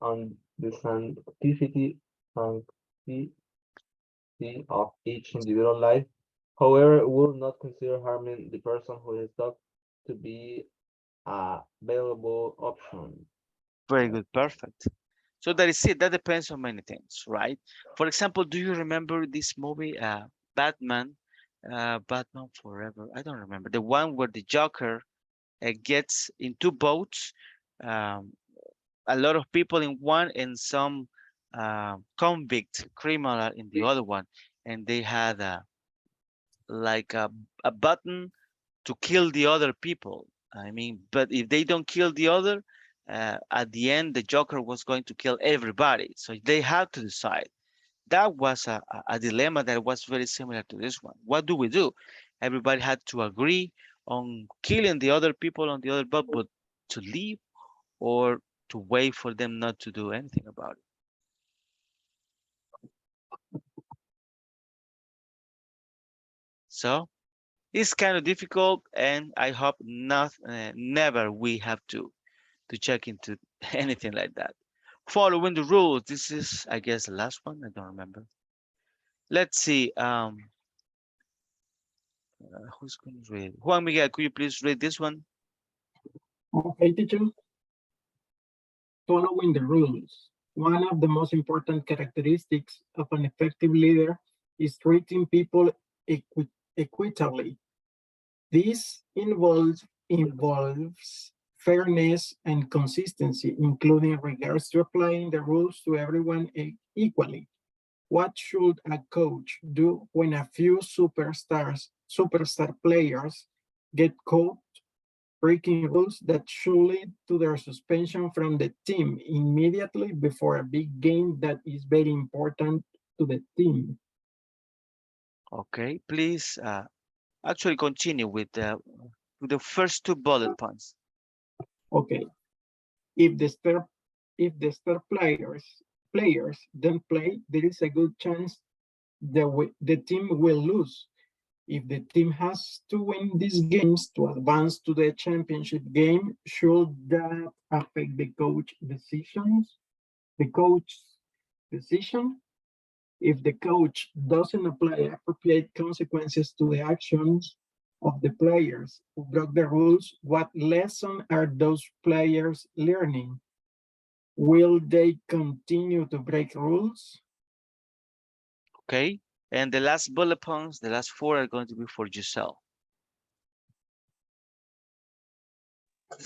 on the authenticity of each individual life. However, will not consider harming the person who is thought to be a valuable option. Very good, perfect. So that is it. That depends on many things, right? For example, do you remember this movie, Batman, Batman Forever? I don't remember the one where the Joker gets in two boats, um, a lot of people in one and some convict criminal in the other one, and they had like a button to kill the other people. I mean, but if they don't kill the other, at the end, the Joker was going to kill everybody. So they had to decide. That was a dilemma that was very similar to this one. What do we do? Everybody had to agree on killing the other people on the other boat, but to leave or to wait for them not to do anything about it. So it's kind of difficult, and I hope not, never we have to check into anything like that. Following the rules. This is, I guess, the last one. I don't remember. Let's see. Who's going to read? Juan Miguel, could you please read this one? Okay, teacher. Following the rules. One of the most important characteristics of an effective leader is treating people equitably. This involves fairness and consistency, including regards to applying the rules to everyone equally. What should a coach do when a few superstar players get caught breaking rules that should lead to their suspension from the team immediately before a big game that is very important to the team? Okay, please actually continue with the first two bullet points. Okay, if the star players don't play, there is a good chance the team will lose. If the team has to win these games to advance to the championship game, should that affect the coach's decision? If the coach doesn't apply appropriate consequences to the actions of the players who broke the rules, what lesson are those players learning? Will they continue to break rules? Okay, and the last bullet points, the last four are going to be for Giselle.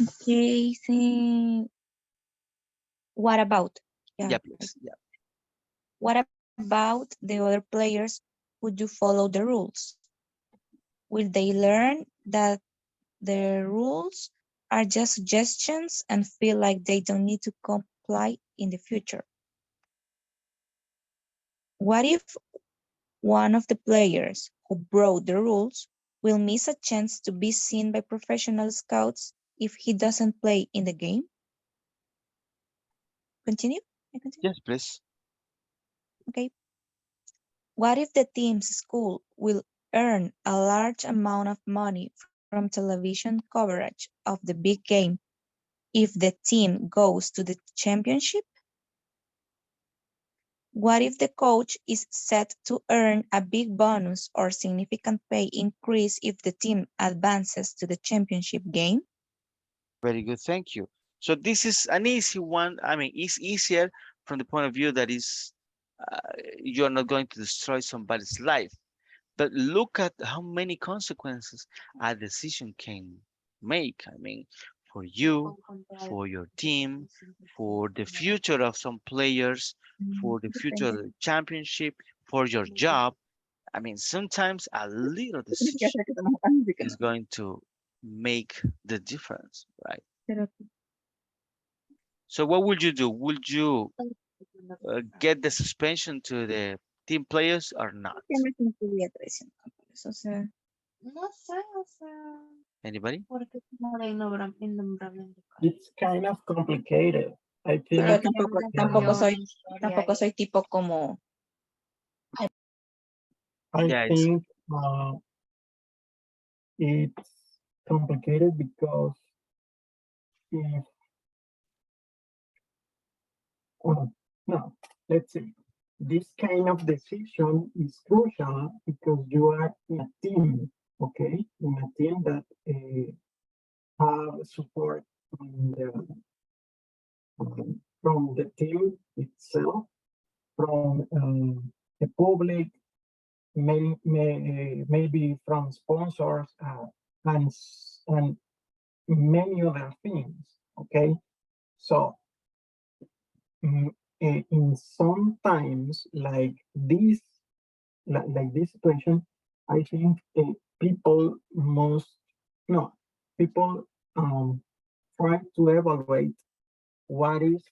Okay, what about? Yeah, please. Yeah. What about the other players who do follow the rules? Will they learn that the rules are just suggestions and feel like they don't need to comply in the future? What if one of the players who broke the rules will miss a chance to be seen by professional scouts if he doesn't play in the game? Continue? Yes, please. Okay. What if the team's school will earn a large amount of money from television coverage of the big game if the team goes to the championship? What if the coach is set to earn a big bonus or significant pay increase if the team advances to the championship game? Very good, thank you. So this is an easy one. I mean, it's easier from the point of view that is you're not going to destroy somebody's life. But look at how many consequences a decision can make. I mean, for you, for your team, for the future of some players, for the future of the championship, for your job. I mean, sometimes a little decision is going to make the difference, right? So what would you do? Would you get the suspension to the team players or not? Anybody? It's kind of complicated. I think. Pero tampoco soy tipo como. I think it's complicated because if No, let's see. This kind of decision is crucial because you are in a team, okay? In a team that have support from the team itself, from the public, maybe from sponsors and many other things, okay? So in sometimes like this situation, I think people try to evaluate what is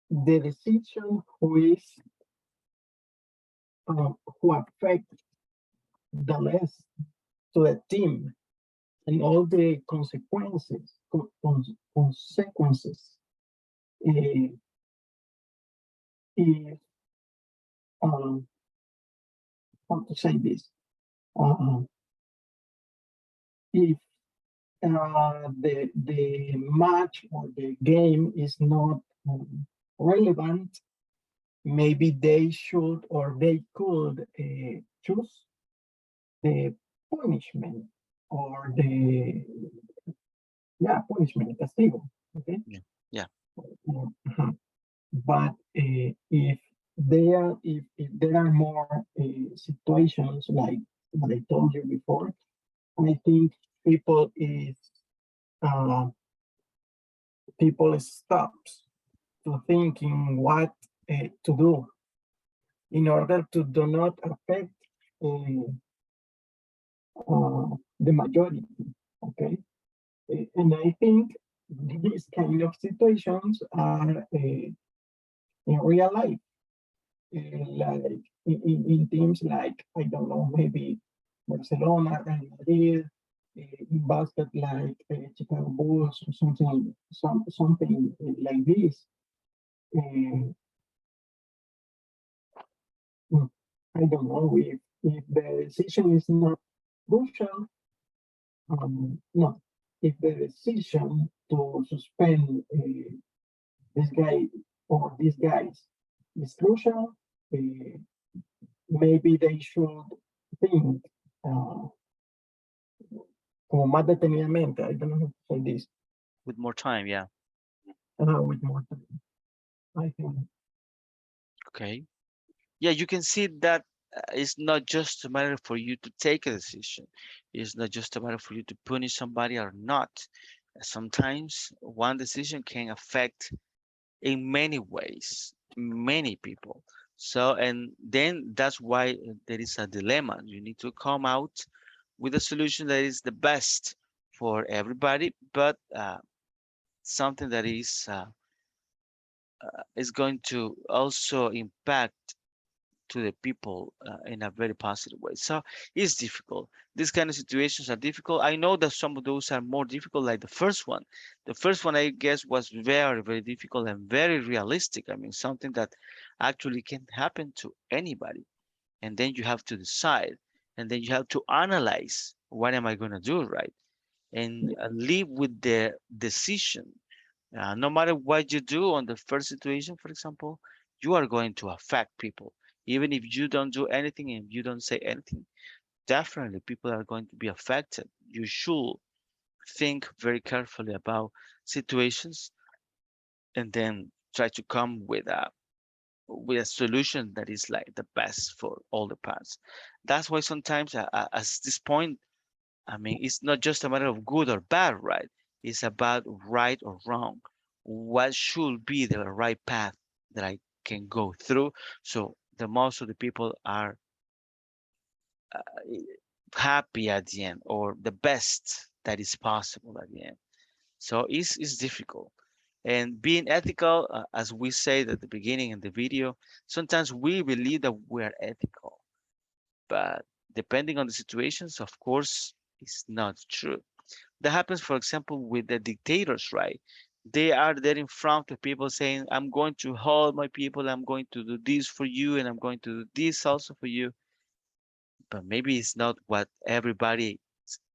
the decision who affect the less to the team and all the consequences. If how to say this? If the match or the game is not relevant, maybe they should or they could choose the punishment or the punishment, castigo. Okay. Yeah. But if there are more situations like what I told you before, I think people stops to thinking what to do in order to do not affect the majority. Okay, and I think these kind of situations are in real life, like in teams like, I don't know, maybe Barcelona and Madrid, in basket like Chicago Bulls or something like this. I don't know if the decision is not crucial. No, if the decision to suspend this guy or these guys is crucial, maybe they should think como más detenidamente. I don't know how to say this. With more time, yeah. With more time, I think. Okay. Yeah, you can see that it's not just a matter for you to take a decision. It's not just a matter for you to punish somebody or not. Sometimes one decision can affect in many ways, many people. So, and then that's why there is a dilemma. You need to come out with a solution that is the best for everybody, but something that is going to also impact to the people in a very positive way. So it's difficult. These kind of situations are difficult. I know that some of those are more difficult, like the first one. The first one, I guess, was very, very difficult and very realistic. I mean, something that actually can happen to anybody. And then you have to decide, and then you have to analyze, what am I going to do, right? And live with the decision. No matter what you do on the first situation, for example, you are going to affect people. Even if you don't do anything and you don't say anything, definitely people are going to be affected. You should think very carefully about situations and then try to come with a solution that is like the best for all the parts. That's why sometimes at this point, I mean, it's not just a matter of good or bad, right? It's about right or wrong. What should be the right path that I can go through? So the most of the people are happy at the end, or the best that is possible at the end. So it's difficult. And being ethical, as we said at the beginning in the video, sometimes we believe that we're ethical, but depending on the situations, of course, it's not true. That happens, for example, with the dictators, right? They are there in front of people saying, I'm going to hold my people, I'm going to do this for you, and I'm going to do this also for you. But maybe it's not what everybody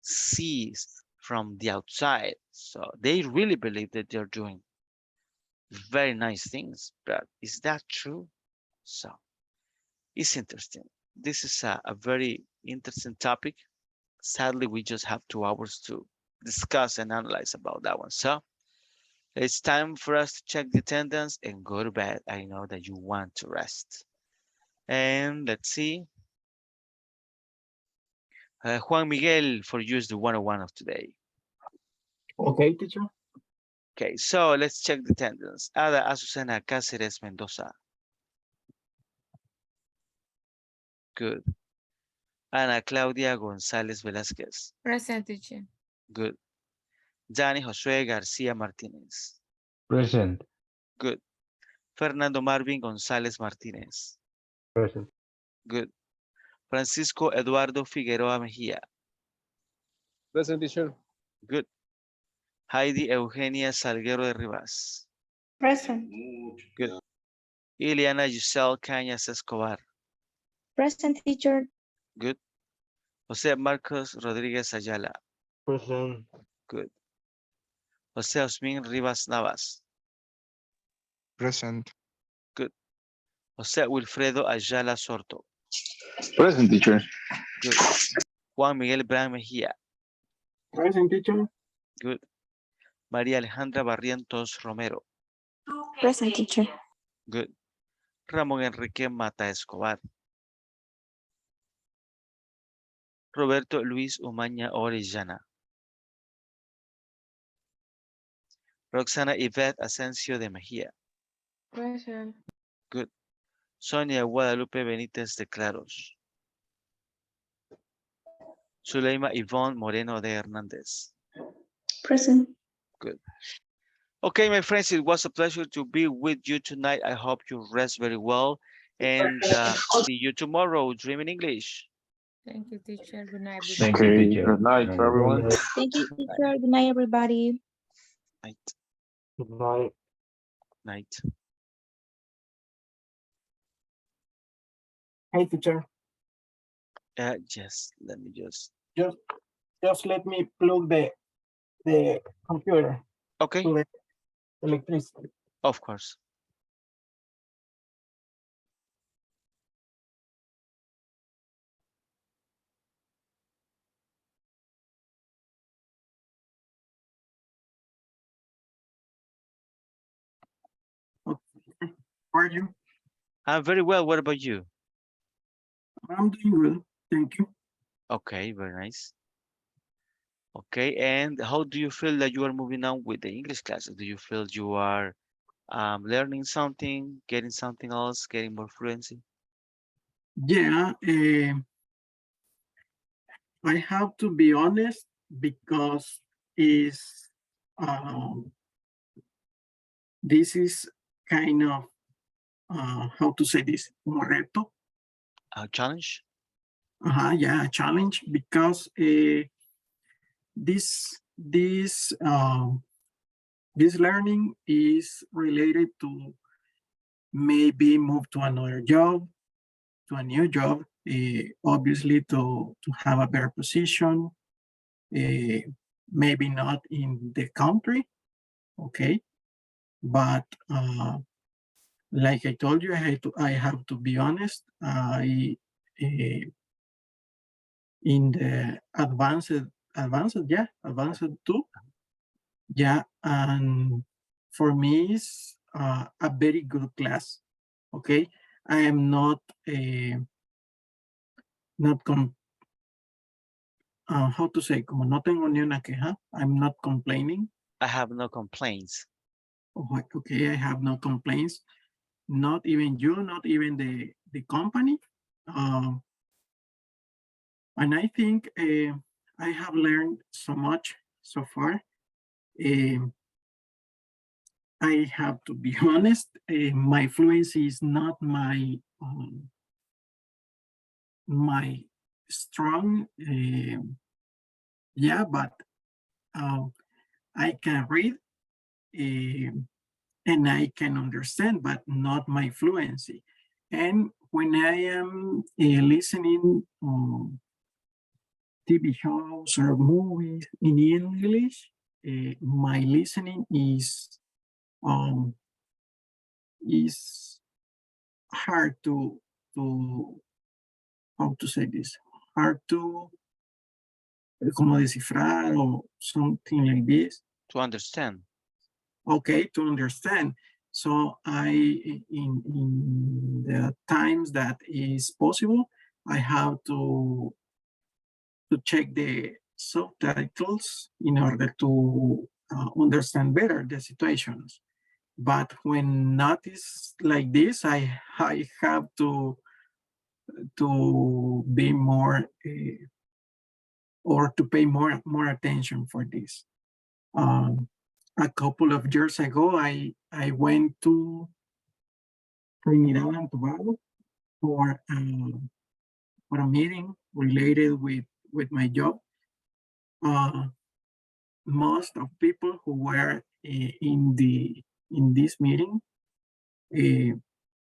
sees from the outside. So they really believe that they're doing very nice things, but is that true? So it's interesting. This is a very interesting topic. Sadly, we just have 2 hours to discuss and analyze about that one. So it's time for us to check the attendance and go to bed. I know that you want to rest. And let's see. Juan Miguel for you is the 101 of today. Okay, teacher. Okay, so let's check the attendance. Ada Azucena Cáceres Mendoza. Good. Ana Claudia González Velázquez. Present, teacher. Good. Dani Josué García Martínez. Present. Good. Fernando Marvin González Martínez. Present. Good. Francisco Eduardo Figueroa Mejía. Present, teacher. Good. Heidi Eugenia Salguero de Rivas. Present. Good. Ileana Giselle Cañas Escobar. Present, teacher. Good. José Marcos Rodríguez Ayala. Present. Good. José Osmin Rivas Navas. Present. Good. José Wilfredo Ayala Sorto. Present, teacher. Good. Juan Miguel Bran Mejía. Present, teacher. Good. María Alejandra Barrientos Romero. Present, teacher. Good. Ramón Enrique Mata Escobar. Roberto Luis Umaña Orellana. Roxana Yvette Asensio de Mejía. Present. Good. Sonia Guadalupe Benítez de Claros. Zuleima Ivonne Moreno de Hernández. Present. Good. Okay, my friends, it was a pleasure to be with you tonight. I hope you rest very well and see you tomorrow. Dream in English. Thank you, teacher. Good night, Thank everybody. you, teacher. Good night, everyone. Thank you, teacher. Good night, everybody. Night. Good night. Night. Hey, teacher. Yes, let me just. Just let me plug the computer Okay, to the electricity. of course. Okay. How are you? I'm very well. What about you? I'm doing good. Thank you. Okay, very nice. Okay, and how do you feel that you are moving on with the English classes? Do you feel you are learning something, getting something else, getting more fluency? Yeah, I have to be honest because this is kind of how to say this, un reto. A challenge? Yeah, a challenge because this learning is related to maybe move to another job, to a new job, obviously to have a better position, maybe not in the country, okay, but like I told you, I have to be honest. In the advanced 2, yeah, and for me it's a very good class. Okay, I am not how to say, como no tengo ni una queja, I'm not complaining. I have no complaints. Okay, I have no complaints. Not even you, not even the company. And I think I have learned so much so far. I have to be honest, my fluency is not my strong, yeah, but I can read and I can understand, but not my fluency. And when I am listening TV shows or movies in English, my listening is hard to how to say this, hard to como descifrar or something like this. To understand. Okay, to understand. So in the times that is possible, I have to check the subtitles in order to understand better the situations. But when not is like this, I have to be more or to pay more attention for this. A couple of years ago, I went to Trinidad and Tobago for a meeting related with my job. Most of people who were in this meeting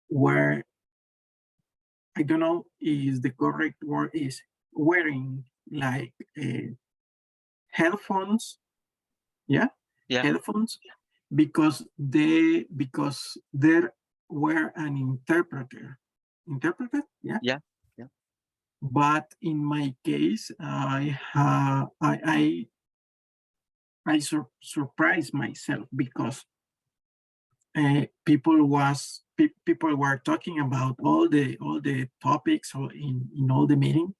were, I don't know is the correct word is wearing like headphones. Yeah. Headphones, because there were an interpreter. Yeah. But in my case, I surprised myself because people were talking about all the topics in all the meeting,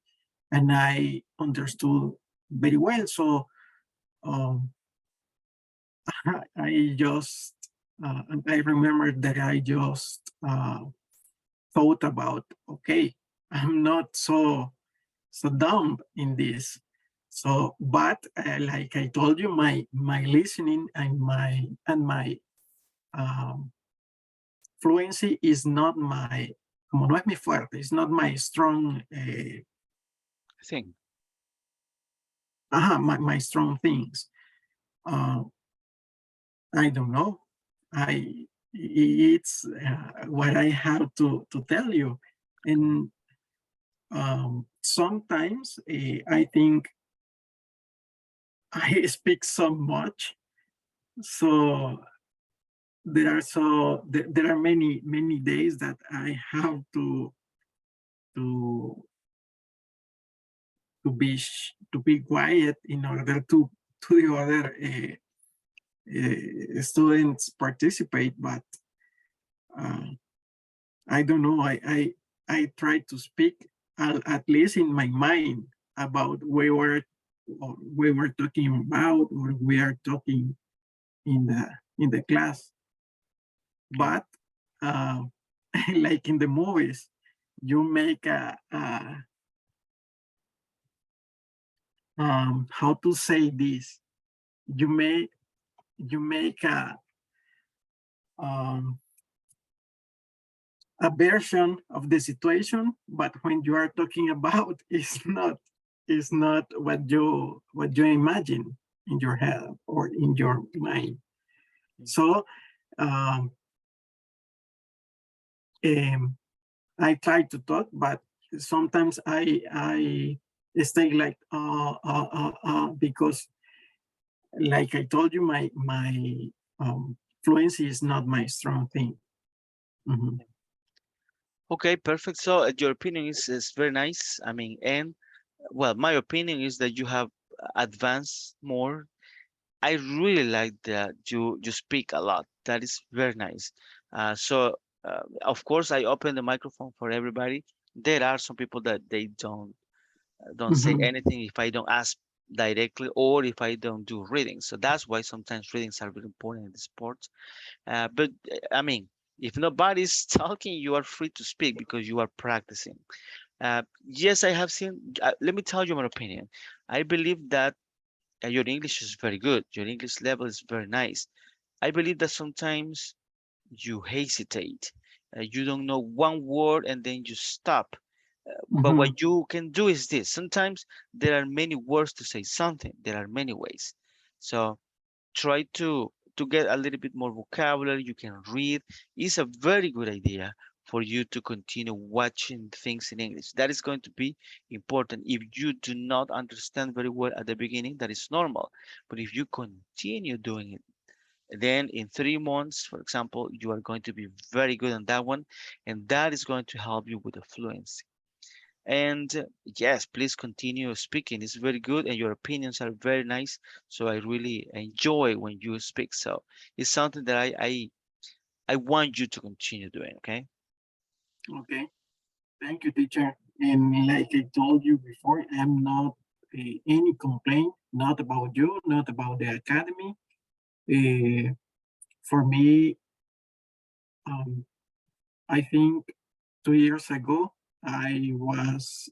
and I understood very well. So I just I remember that I just thought about, okay, I'm not so dumb in this. So, but like I told you, my listening and my fluency is not my, como no es mi fuerte, it's not my strong thing. My strong things. I don't know. It's what I have to tell you. And sometimes I think I speak so much. So there are many days that I have to be quiet in order to the other students participate, but I don't know. I try to speak at least in my mind about what we're talking about, or we are talking in the class. But like in the movies, you make how to say this? You make a version of the situation, but when you are talking about, it's not what you imagine in your head or in your mind. So I try to talk, but sometimes I stay like because, like I told you, my fluency is not my strong thing. Mm-hmm. Okay, perfect. So your opinion is very nice. I mean, and well, my opinion is that you have advanced more. I really like that you speak a lot. That is very nice. So of course, I open the microphone for everybody. There are some people that they don't say anything if I don't ask directly, or if I don't do readings. So that's why sometimes readings are very important in the sports. But I mean, if nobody's talking, you are free to speak because you are practicing. Yes, I have seen, let me tell you my opinion. I believe that your English is very good. Your English level is very nice. I believe that sometimes you hesitate. You don't know one word and then you stop. But what you can do is this. Sometimes there are many words to say something. There are many ways. So try to get a little bit more vocabulary. You can read. It's a very good idea for you to continue watching things in English. That is going to be important. If you do not understand very well at the beginning, that is normal. But if you continue doing it, then in 3 months, for example, you are going to be very good on that one, and that is going to help you with the fluency. And yes, please continue speaking. It's very good, and your opinions are very nice. So I really enjoy when you speak. So it's something that I want you to continue doing. Okay. Okay, thank you, teacher. And like I told you before, I'm not any complaint, not about you, not about the academy. For me, I think 2 years ago, I was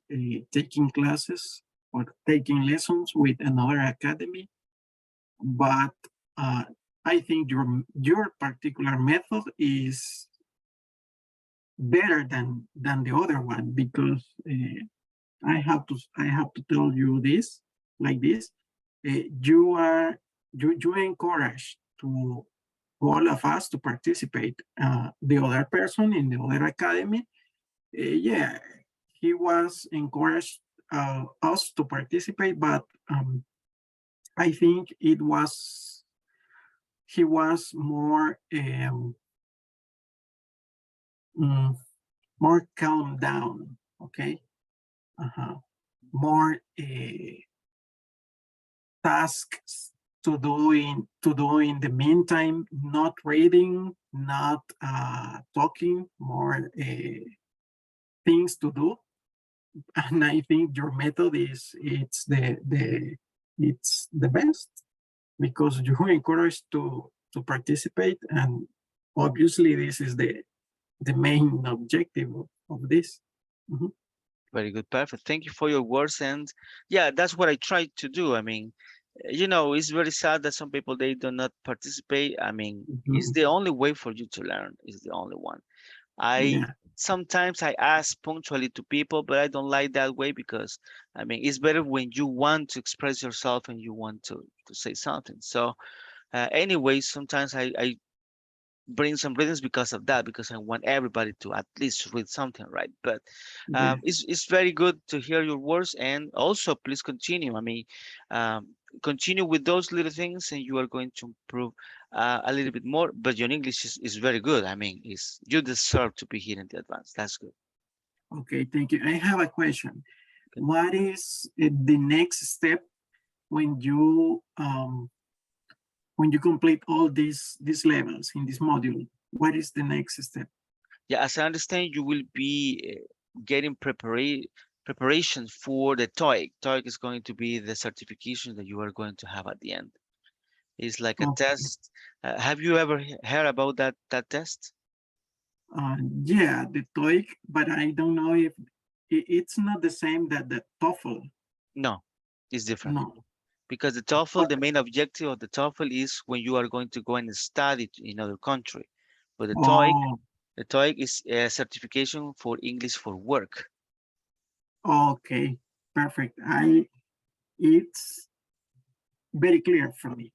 taking classes or taking lessons with another academy, but I think your particular method is better than the other one, because I have to tell you this like this. You encourage to all of us to participate. The other person in the other academy, yeah, he was encouraged us to participate, but I think he was more more calm down, okay? More tasks to do in the meantime, not reading, not talking, more things to do. And I think your method it's the best, because you encourage to participate, and obviously this is the main objective of this. Very good. Perfect. Thank you for your words. And yeah, that's what I try to do. I mean, it's very sad that some people, they do not participate. I mean, it's the only way for you to learn. It's the only one. Sometimes I ask punctually to people, but I don't like that way, because I mean, it's better when you want to express yourself and you want to say something. So anyway, sometimes I bring some readings because of that, because I want everybody to at least read something, right? But it's very good to hear your words, and also please continue. I mean, continue with those little things, and you are going to improve a little bit more. But your English is very good. I mean, you deserve to be here in the advance. That's good. Okay, thank you. I have a question. What is the next step when you complete all these levels in this module? What is the next step? Yeah, as I understand, you will be getting preparation for the TOEIC. TOEIC is going to be the certification that you are going to have at the end. It's like a test. Have you ever heard about that test? Yeah, the TOEIC, but I don't know if it's not the same that the TOEFL. No, it's different. No. Because the TOEFL, the main objective of the TOEFL is when you are going to go and study in another country. But the TOEIC is a certification for English for work. Okay, perfect. It's very clear for me.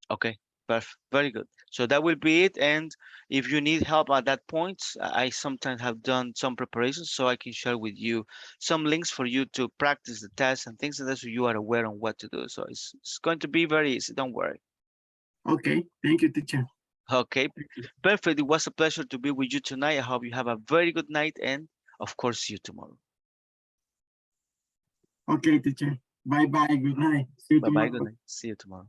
Okay, perfect. Very good. So that will be it. And if you need help at that point, I sometimes have done some preparations, so I can share with you some links for you to practice the test and things like that, so you are aware on what to do. So it's going to be very easy. Don't worry. Okay, thank you, teacher. Okay, perfect. It was a pleasure to be with you tonight. I hope you have a very good night, and of course, see you tomorrow. Okay, teacher. Bye-bye. Good night. See you tomorrow. Bye-bye. Good night. See you tomorrow.